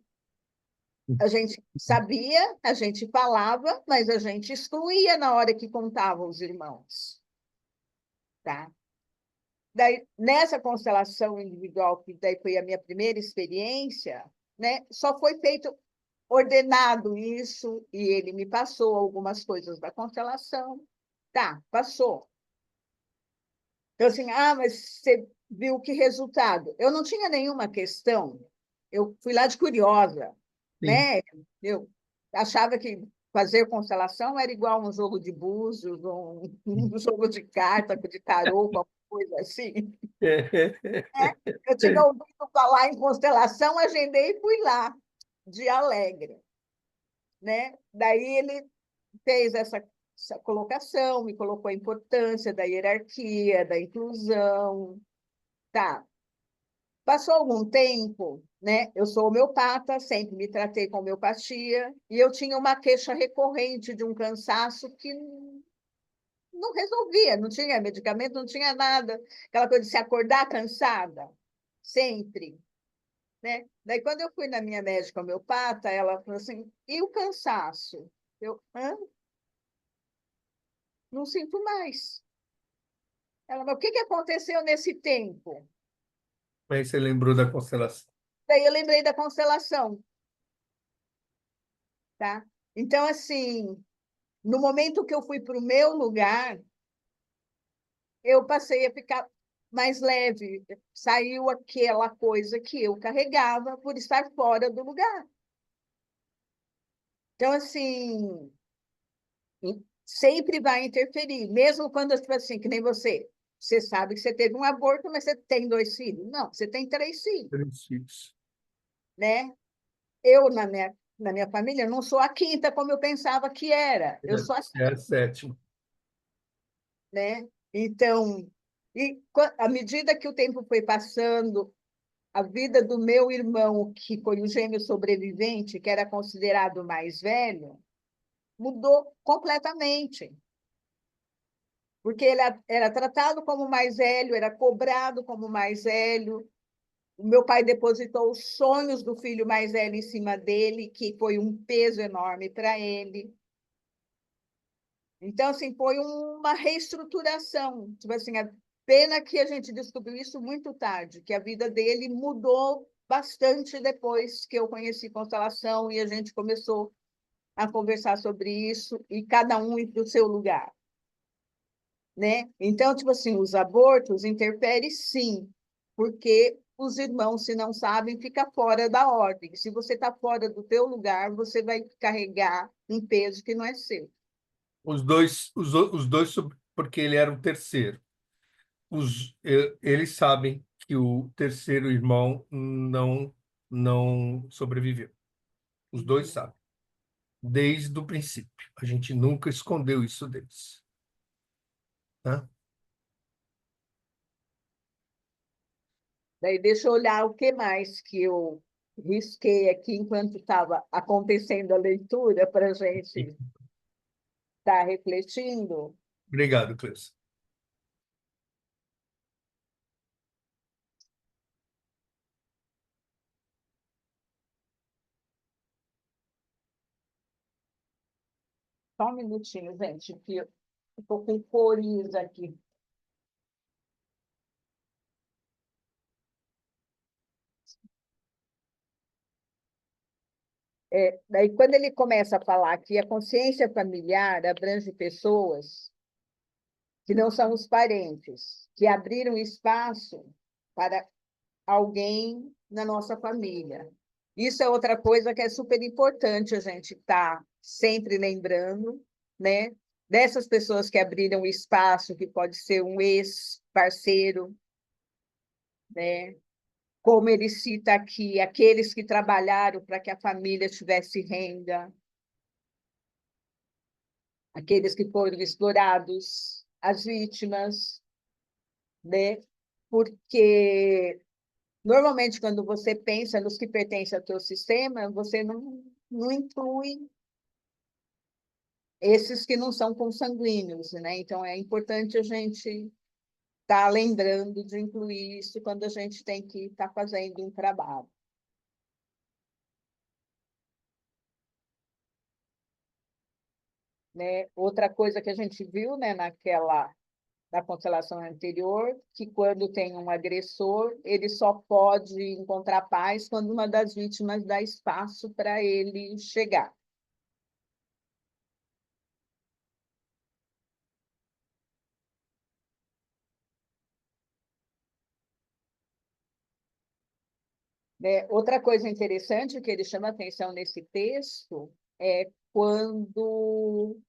a gente sabia, a gente falava, mas a gente excluía na hora que contava os irmãos. Tá? Daí, nessa constelação individual, que daí foi a minha primeira experiência, né, só foi feito ordenado isso, e ele me passou algumas coisas da constelação. Tá, passou. Então, assim, mas você viu que resultado? Eu não tinha nenhuma questão, eu fui lá de curiosa, Sim. né? Eu achava que fazer constelação era igual um jogo de búzios, um jogo de carta, de tarô, qualquer coisa assim. Eu tinha ouvido falar em constelação, agendei e fui lá, de alegre, né? Daí ele fez essa colocação, me colocou a importância da hierarquia, da inclusão. Tá. Passou algum tempo, né? Eu sou homeopata, sempre me tratei com homeopatia, e eu tinha uma queixa recorrente de um cansaço que não resolvia, não tinha medicamento, não tinha nada. Aquela coisa de se acordar cansada, sempre, né? Daí, quando eu fui na minha médica homeopata, ela falou assim, e o cansaço? Eu, não sinto mais. Ela, mas o que aconteceu nesse tempo? Aí você lembrou da constelação. Daí eu lembrei da constelação, tá? Então, assim, no momento que eu fui para o meu lugar, eu passei a ficar mais leve. Saiu aquela coisa que eu carregava por estar fora do lugar. Então, assim, sempre vai interferir, mesmo quando, tipo assim, que nem você. Você sabe que você teve um aborto, mas você tem 2 filhos. Não, você tem 3 filhos, 3 filhos. né? Eu, na minha família, não sou a 5ª como eu pensava que era. Eu sou a É a 7ª. né? Então, à medida que o tempo foi passando, a vida do meu irmão, que foi o gêmeo sobrevivente, que era considerado o mais velho, mudou completamente. Porque ele era tratado como mais velho, era cobrado como mais velho. O meu pai depositou os sonhos do filho mais velho em cima dele, que foi um peso enorme para ele. Então, assim, foi uma reestruturação. Tipo assim, a pena que a gente descobriu isso muito tarde, que a vida dele mudou bastante depois que eu conheci constelação e a gente começou a conversar sobre isso e cada um ir para o seu lugar, né? Então, tipo assim, os abortos interferem sim, porque os irmãos, se não sabem, fica fora da ordem. Se você está fora do teu lugar, você vai carregar um peso que não é seu. Os dois, porque ele era o terceiro. Eles sabem que o terceiro irmão não sobreviveu. Os 2 sabem, desde o princípio. A gente nunca escondeu isso deles. Tá? Daí deixa eu olhar o que mais que eu risquei aqui enquanto estava acontecendo a leitura para a gente estar refletindo. Obrigado, Cleusa. Só um minutinho, gente, que eu estou com cores aqui. Daí, quando ele começa a falar que a consciência familiar abrange pessoas que não são os parentes, que abriram espaço para alguém na nossa família. Isso é outra coisa que é super importante a gente estar sempre lembrando, né? Dessas pessoas que abriram espaço, que pode ser um ex-parceiro, né? Como ele cita aqui, aqueles que trabalharam para que a família tivesse renda, aqueles que foram explorados, as vítimas, né? Porque normalmente quando você pensa nos que pertencem ao teu sistema, você não inclui esses que não são consanguíneos, né? Então é importante a gente estar lembrando de incluir isso quando a gente tem que estar fazendo um trabalho. Né? Outra coisa que a gente viu, né, na constelação anterior, que quando tem um agressor, ele só pode encontrar paz quando uma das vítimas dá espaço para ele chegar. Né? Outra coisa interessante que ele chama atenção nesse texto é quando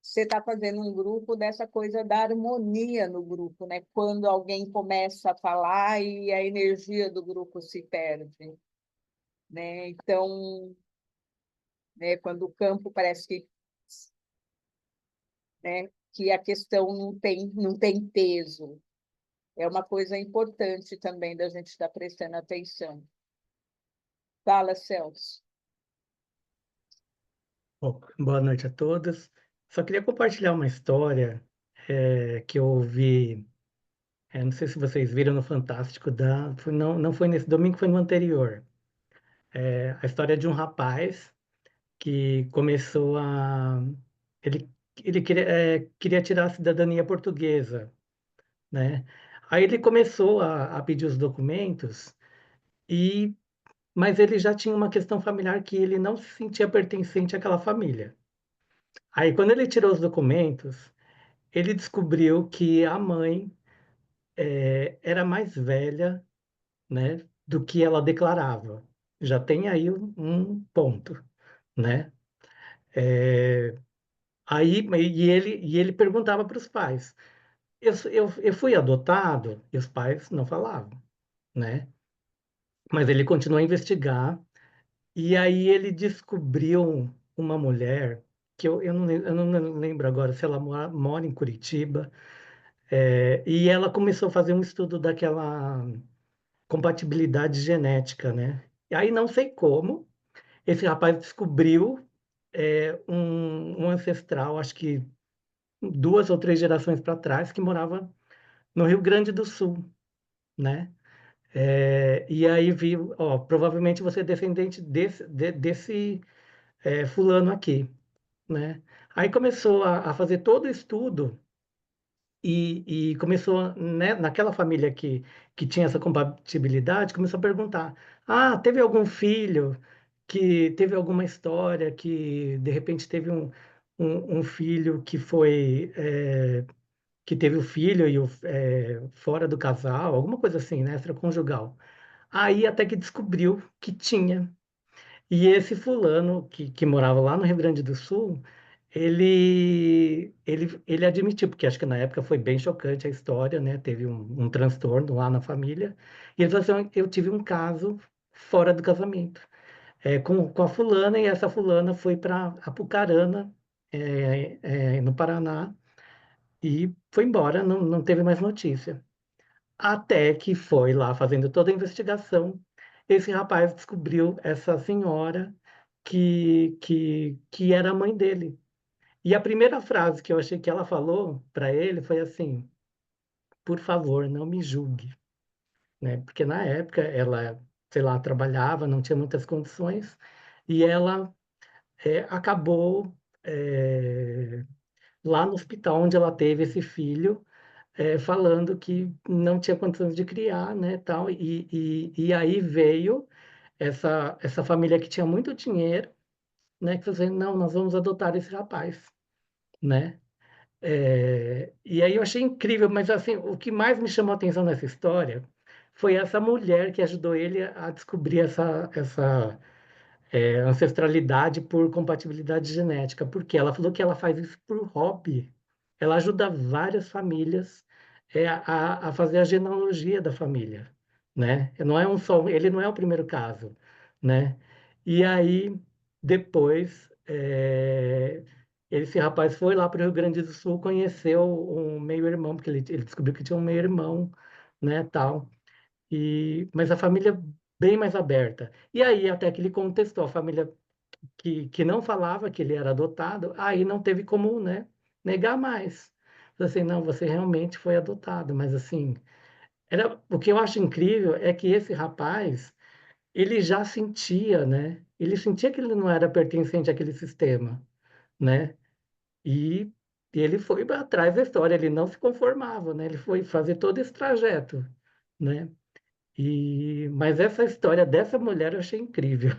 você está fazendo um grupo dessa coisa da harmonia no grupo, né? Quando alguém começa a falar e a energia do grupo se perde, né? Então, né, quando o campo parece que, né, que a questão não tem peso, é uma coisa importante também da gente estar prestando atenção. Fala, Celso. Bom, boa noite a todos. Só queria compartilhar uma história que eu ouvi, não sei se vocês viram no Fantástico, não foi nesse domingo, foi no anterior. A história de um rapaz que começou a... Ele, ele queria tirar a cidadania portuguesa, né? Aí ele começou a pedir os documentos, mas ele já tinha uma questão familiar que ele não se sentia pertencente àquela família. Aí, quando ele tirou os documentos, ele descobriu que a mãe era mais velha, né, do que ela declarava. Já tem aí um ponto, né? É, aí, e ele perguntava para os pais: eu fui adotado? E os pais não falavam, né? Mas ele continuou a investigar, e aí ele descobriu uma mulher, que eu não lembro agora se ela mora em Curitiba. E ela começou a fazer um estudo daquela compatibilidade genética, né? E aí não sei como, esse rapaz descobriu um ancestral, acho que 2 ou 3 gerações para trás, que morava no Rio Grande do Sul, né? E aí viu, ó, provavelmente você é descendente desse fulano aqui, né? Aí começou a fazer todo o estudo. E começou, né, naquela família que tinha essa compatibilidade, começou a perguntar: ah, teve algum filho que teve alguma história que de repente teve um filho que foi que teve o filho fora do casal, alguma coisa assim, né, extraconjugal. Aí até que descobriu que tinha. E esse fulano que morava lá no Rio Grande do Sul, ele admitiu, porque acho que na época foi bem chocante a história, né? Teve um transtorno lá na família. E ele falou assim: eu tive um caso fora do casamento, com a fulana, e essa fulana foi para Apucarana, no Paraná, e foi embora, não teve mais notícia. Até que foi lá fazendo toda a investigação, esse rapaz descobriu essa senhora que era a mãe dele. E a primeira frase que eu achei que ela falou para ele foi assim: por favor, não me julgue, né? Porque na época ela, sei lá, trabalhava, não tinha muitas condições, e ela acabou lá no hospital onde ela teve esse filho, falando que não tinha condições de criar, né, tal, e aí veio essa família que tinha muito dinheiro, né, que falou assim, não, nós vamos adotar esse rapaz, né? E aí eu achei incrível, mas assim, o que mais me chamou a atenção nessa história foi essa mulher que ajudou ele a descobrir essa ancestralidade por compatibilidade genética, porque ela falou que ela faz isso por hobby. Ela ajuda várias famílias a fazer a genealogia da família, né? Não é ele não é o primeiro caso, né? E aí depois esse rapaz foi lá para o Rio Grande do Sul, conheceu um meio-irmão, porque ele descobriu que tinha um meio-irmão, né, tal. Mas a família bem mais aberta. E aí, até que ele contestou, a família que não falava que ele era adotado, aí não teve como, né, negar mais. Falei assim, não, você realmente foi adotado. Mas, assim, o que eu acho incrível é que esse rapaz, ele já sentia, né? Ele sentia que ele não era pertencente àquele sistema, né? E ele foi atrás da história, ele não se conformava, né? Ele foi fazer todo esse trajeto, né? Mas essa história dessa mulher eu achei incrível.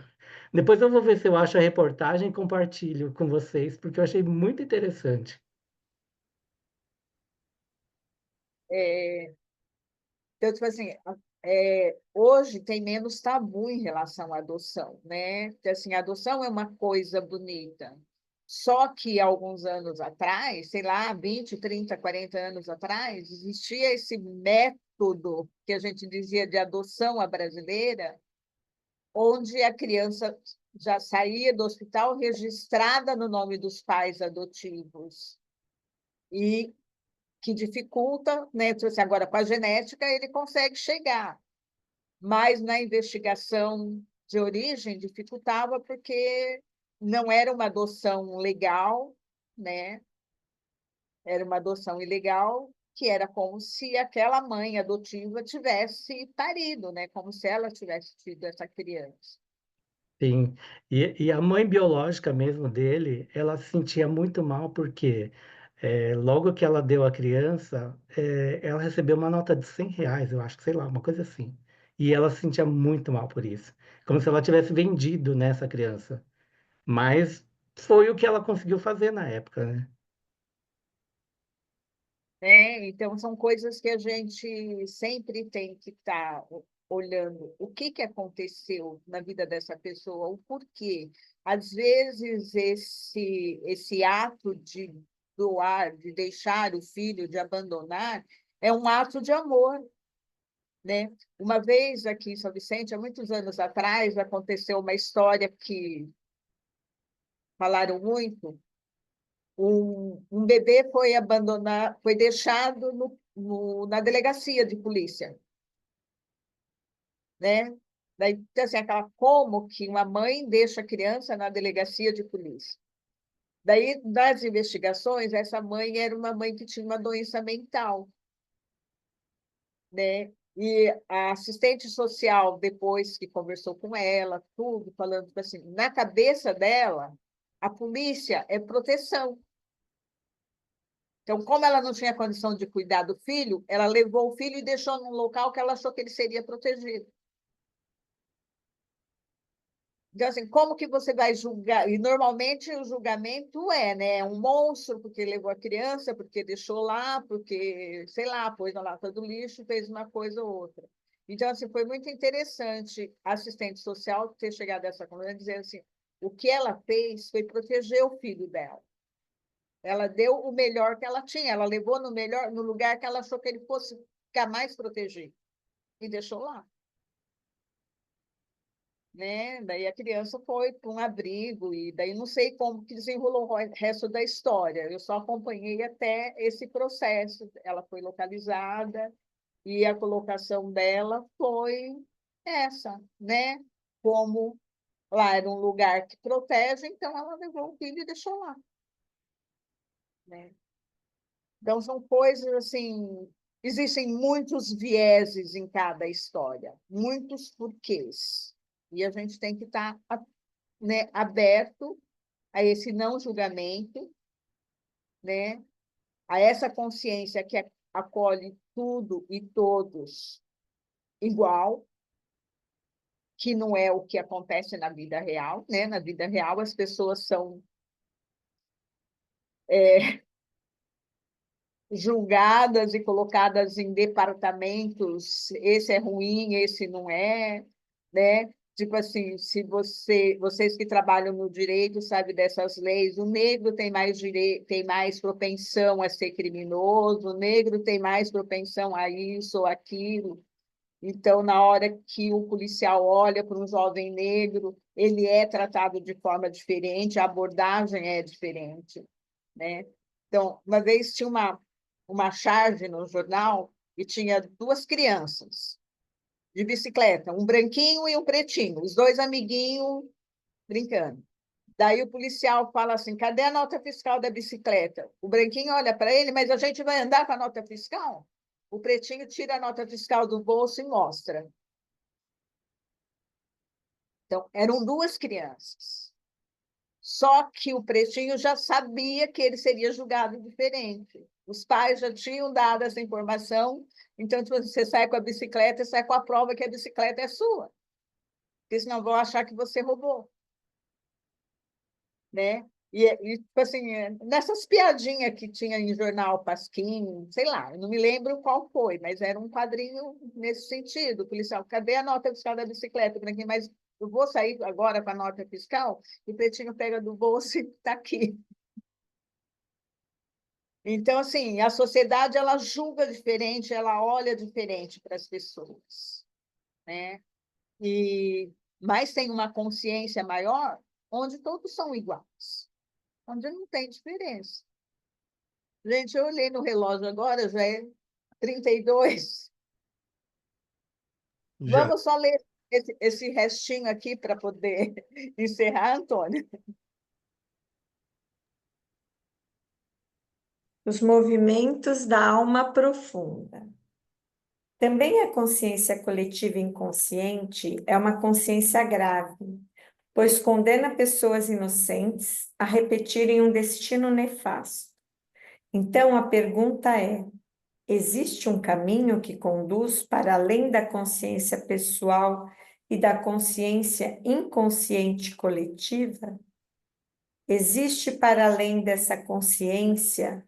Depois eu vou ver se eu acho a reportagem e compartilho com vocês, porque eu achei muito interessante. É, então, tipo assim, hoje tem menos tabu em relação à adoção, né? Porque, assim, a adoção é uma coisa bonita. Só que alguns anos atrás, sei lá, 20, 30, 40 anos atrás, existia esse método que a gente dizia de adoção à brasileira, onde a criança já saía do hospital registrada no nome dos pais adotivos. E que dificulta, né? Então, assim, agora, com a genética, ele consegue chegar, mas na investigação de origem dificultava porque não era uma adoção legal, né? Era uma adoção ilegal, que era como se aquela mãe adotiva tivesse parido, né? Como se ela tivesse tido essa criança. Sim, e a mãe biológica mesmo dele, ela se sentia muito mal porque logo que ela deu a criança, ela recebeu uma nota de R$ 100, eu acho, sei lá, uma coisa assim. E ela se sentia muito mal por isso, como se ela tivesse vendido nessa criança. Mas foi o que ela conseguiu fazer na época, né? Né? Então, são coisas que a gente sempre tem que estar olhando o que aconteceu na vida dessa pessoa, o porquê. Às vezes, esse ato de doar, de deixar o filho, de abandonar, é um ato de amor, né? Uma vez aqui em São Vicente, há muitos anos atrás, aconteceu uma história que falaram muito. Um bebê foi abandonado, foi deixado na delegacia de polícia, né? Daí, então, assim, como que uma mãe deixa a criança na delegacia de polícia? Daí, das investigações, essa mãe era uma mãe que tinha uma doença mental, né? E a assistente social, depois que conversou com ela, tudo, falando tipo assim, na cabeça dela, a polícia é proteção. Então, como ela não tinha condição de cuidar do filho, ela levou o filho e deixou num local que ela achou que ele seria protegido. Então, assim, como que você vai julgar? E normalmente o julgamento né, um monstro porque levou a criança, porque deixou lá, porque, sei lá, pôs na lata do lixo, fez uma coisa ou outra. Então, assim, foi muito interessante a assistente social ter chegado a essa conclusão, dizer assim, o que ela fez foi proteger o filho dela. Ela deu o melhor que ela tinha, ela levou no lugar que ela achou que ele fosse ficar mais protegido e deixou lá. Né? Daí a criança foi para um abrigo e daí não sei como que desenrolou o resto da história. Eu só acompanhei até esse processo. Ela foi localizada E a colocação dela foi essa, né? Como lá era um lugar que protege, então ela levou o filho e deixou lá, né? Então, são coisas assim. Existem muitos vieses em cada história, muitos porquês. E a gente tem que estar, né, aberto a esse não julgamento, né, a essa consciência que acolhe tudo e todos igual, que não é o que acontece na vida real, né? Na vida real, as pessoas são julgadas e colocadas em departamentos, esse é ruim, esse não é, né? Tipo assim, se vocês que trabalham no direito sabem dessas leis, o negro tem mais tem mais propensão a ser criminoso, o negro tem mais propensão a isso ou aquilo. Então, na hora que o policial olha para um jovem negro, ele é tratado de forma diferente, a abordagem é diferente, né? Então, uma vez tinha uma charge no jornal e tinha duas crianças de bicicleta, um branquinho e um pretinho, os dois amiguinhos brincando. Daí o policial fala assim: cadê a nota fiscal da bicicleta? O branquinho olha para ele, mas a gente vai andar com a nota fiscal? O pretinho tira a nota fiscal do bolso e mostra. Então, eram duas crianças. Só que o pretinho já sabia que ele seria julgado diferente. Os pais já tinham dado essa informação, então você sai com a bicicleta e sai com a prova que a bicicleta é sua. Porque senão vão achar que você roubou. Né? Tipo assim, nessas piadinhas que tinha em jornal Pasquim, sei lá, eu não me lembro qual foi, mas era um quadrinho nesse sentido. O policial, cadê a nota fiscal da bicicleta? Mas eu vou sair agora com a nota fiscal, e o pretinho pega do bolso e está aqui. Então, assim, a sociedade ela julga diferente, ela olha diferente para as pessoas, né? Mas tem uma consciência maior onde todos são iguais, onde não tem diferença. Gente, eu olhei no relógio agora, já é 32. Já. Vamos só ler esse restinho aqui para poder encerrar, Antônio. Os movimentos da alma profunda. Também a consciência coletiva inconsciente é uma consciência grave, pois condena pessoas inocentes a repetirem um destino nefasto. Então, a pergunta é: existe um caminho que conduz para além da consciência pessoal e da consciência inconsciente coletiva? Existe para além dessa consciência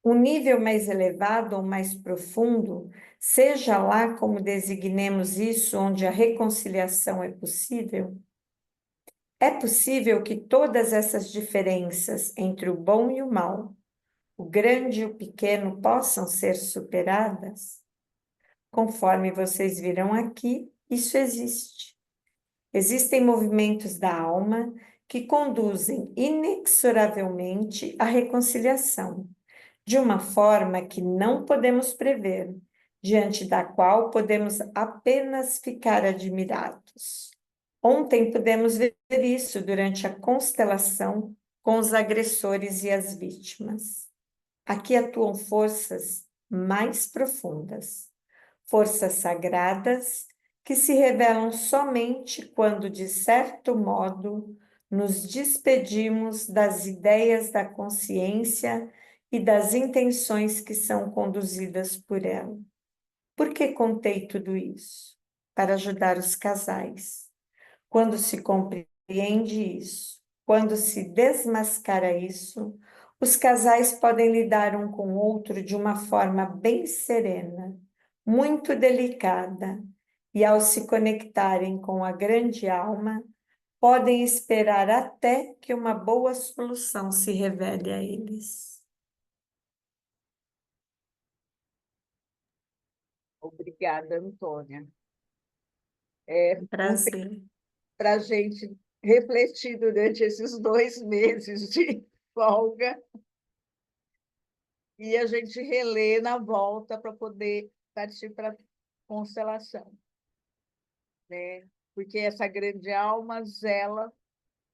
um nível mais elevado ou mais profundo, seja lá como designemos isso, onde a reconciliação é possível? É possível que todas essas diferenças entre o bom e o mal, o grande e o pequeno, possam ser superadas? Conforme vocês viram aqui, isso existe. Existem movimentos da alma que conduzem inexoravelmente à reconciliação, de uma forma que não podemos prever, diante da qual podemos apenas ficar admirados. Ontem pudemos ver isso durante a constelação com os agressores e as vítimas. Aqui atuam forças mais profundas, forças sagradas que se revelam somente quando, de certo modo, nos despedimos das ideias da consciência e das intenções que são conduzidas por ela. Por que contei tudo isso? Para ajudar os casais. Quando se compreende isso, quando se desmascara isso, os casais podem lidar um com o outro de uma forma bem serena, muito delicada, e ao se conectarem com a grande alma, podem esperar até que uma boa solução se revele a eles. Obrigada, Antônia. Prazer. Para a gente refletir durante esses 2 meses de folga e a gente reler na volta para poder partir para a constelação, né? Porque essa grande alma zela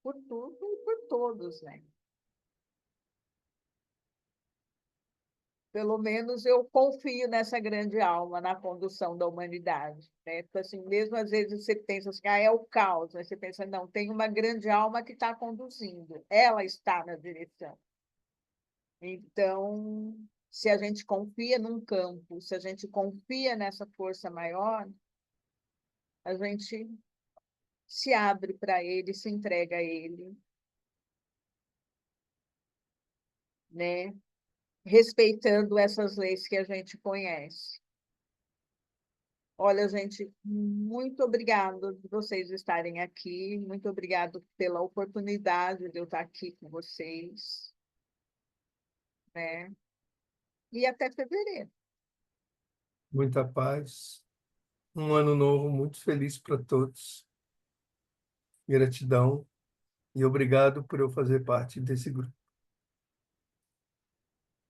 por tudo e por todos, né? Pelo menos eu confio nessa grande alma, na condução da humanidade, né? Então, assim, mesmo às vezes você pensa assim, é o caos, né? Você pensa, não, tem uma grande alma que está conduzindo, ela está na direção. Então, se a gente confia num campo, se a gente confia nessa força maior, a gente se abre para ele, se entrega a ele, né? Respeitando essas leis que a gente conhece. Olha, gente, muito obrigado de vocês estarem aqui, muito obrigado pela oportunidade de eu estar aqui com vocês, né? E até fevereiro. Muita paz. Um ano novo muito feliz para todos. Gratidão e obrigado por eu fazer parte desse grupo.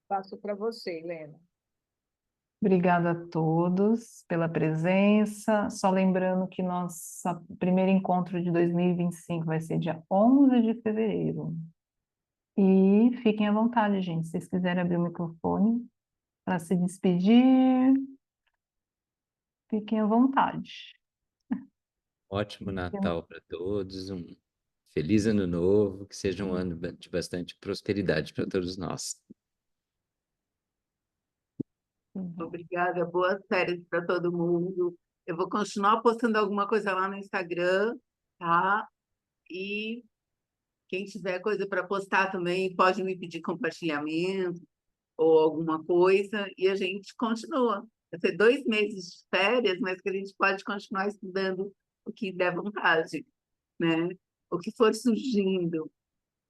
Passo para você, Helena. Obrigada a todos pela presença. Só lembrando que nosso primeiro encontro de 2025 vai ser dia 11 de fevereiro. E fiquem à vontade, gente. Se vocês quiserem abrir o microfone para se despedir, fiquem à vontade. Ótimo Natal para todos, um feliz ano novo, que seja um ano de bastante prosperidade para todos nós. Obrigada, boas férias para todo mundo. Eu vou continuar postando alguma coisa lá no Instagram, tá? E quem tiver coisa para postar também pode me pedir compartilhamento ou alguma coisa e a gente continua. Vai ser 2 meses de férias, mas que a gente pode continuar estudando o que der vontade, né? O que for surgindo,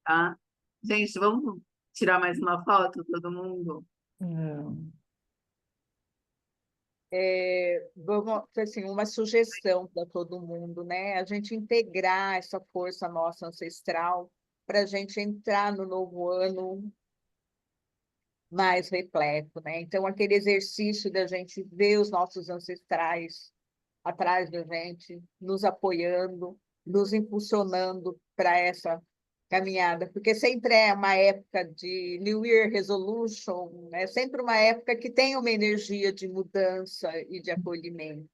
tá? Gente, vamos tirar mais uma foto, todo mundo? Vamos, assim, uma sugestão para todo mundo, né? A gente integrar essa força nossa ancestral para a gente entrar no novo ano mais repleto, né? Então, aquele exercício da gente ver os nossos ancestrais atrás da gente, nos apoiando, nos impulsionando para essa caminhada, porque sempre é uma época de New Year Resolution, é sempre uma época que tem uma energia de mudança e de acolhimento.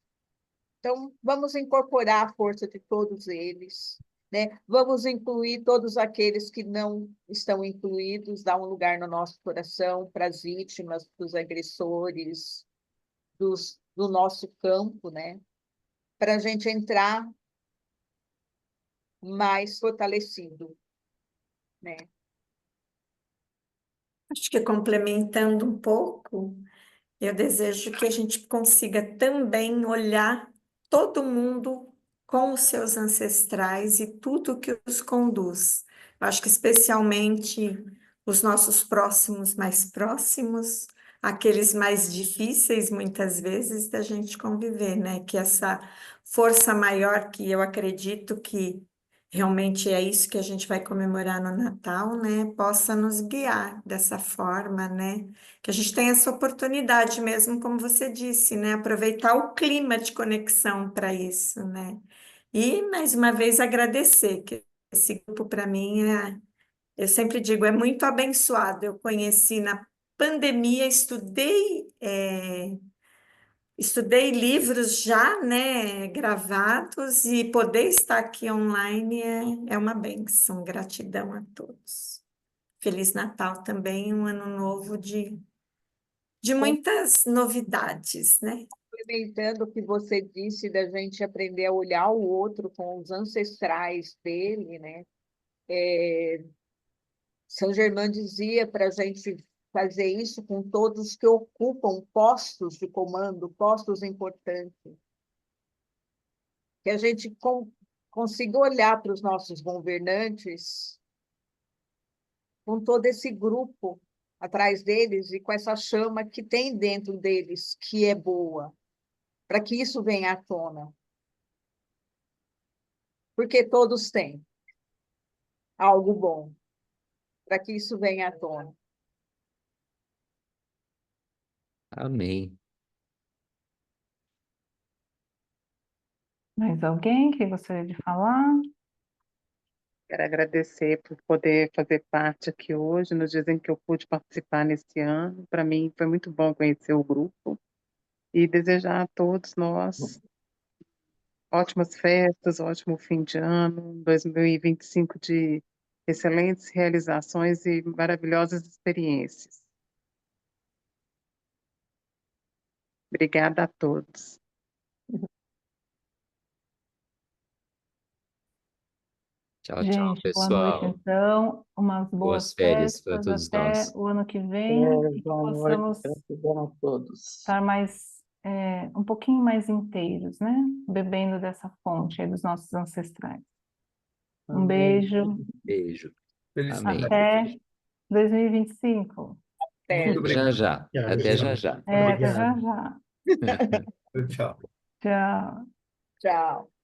Então, vamos incorporar a força de todos eles, né? Vamos incluir todos aqueles que não estão incluídos, dar um lugar no nosso coração para as vítimas, para os agressores, do nosso campo, né? Para a gente entrar mais fortalecido, né? Acho que complementando um pouco, eu desejo que a gente consiga também olhar todo mundo com os seus ancestrais e tudo que os conduz. Eu acho que especialmente os nossos próximos mais próximos, aqueles mais difíceis muitas vezes da gente conviver, né? Que essa força maior que eu acredito que realmente é isso que a gente vai comemorar no Natal, né? Possa nos guiar dessa forma, né? Que a gente tenha essa oportunidade mesmo, como você disse, né? Aproveitar o clima de conexão para isso, né? E, mais uma vez, agradecer, que esse grupo, para mim, eu sempre digo, é muito abençoado. Eu conheci na pandemia, estudei livros já, né, gravados, e poder estar aqui online é uma bênção. Gratidão a todos. Feliz Natal também, um ano novo de muitas novidades, né? Complementando o que você disse da gente aprender a olhar o outro com os ancestrais dele, né? São Germain dizia para a gente fazer isso com todos que ocupam postos de comando, postos importantes. Que a gente consiga olhar para os nossos governantes com todo esse grupo atrás deles e com essa chama que tem dentro deles, que é boa, para que isso venha à tona. Porque todos têm algo bom, para que isso venha à tona. Amém. Mais alguém que gostaria de falar? Quero agradecer por poder fazer parte aqui hoje, nos dias em que eu pude participar nesse ano. Para mim foi muito bom conhecer o grupo e desejar a todos nós ótimas festas, ótimo fim de ano, 2025 de excelentes realizações e maravilhosas experiências. Obrigada a todos. Tchau, tchau, Gente, boa noite, pessoal. então. Umas boas Boas férias para festas todos até nós. o ano que vem e que Boa noite, possamos gratidão a todos. estar mais, um pouquinho mais inteiros, né? Bebendo dessa fonte aí dos nossos ancestrais. Um Amém. beijo, Beijo. Felicidade. até 2025. Até. Muito obrigado. Já, já. Tchau, Até tchau. já, já. Até já Obrigado. já. Tchau. Tchau. Tchau.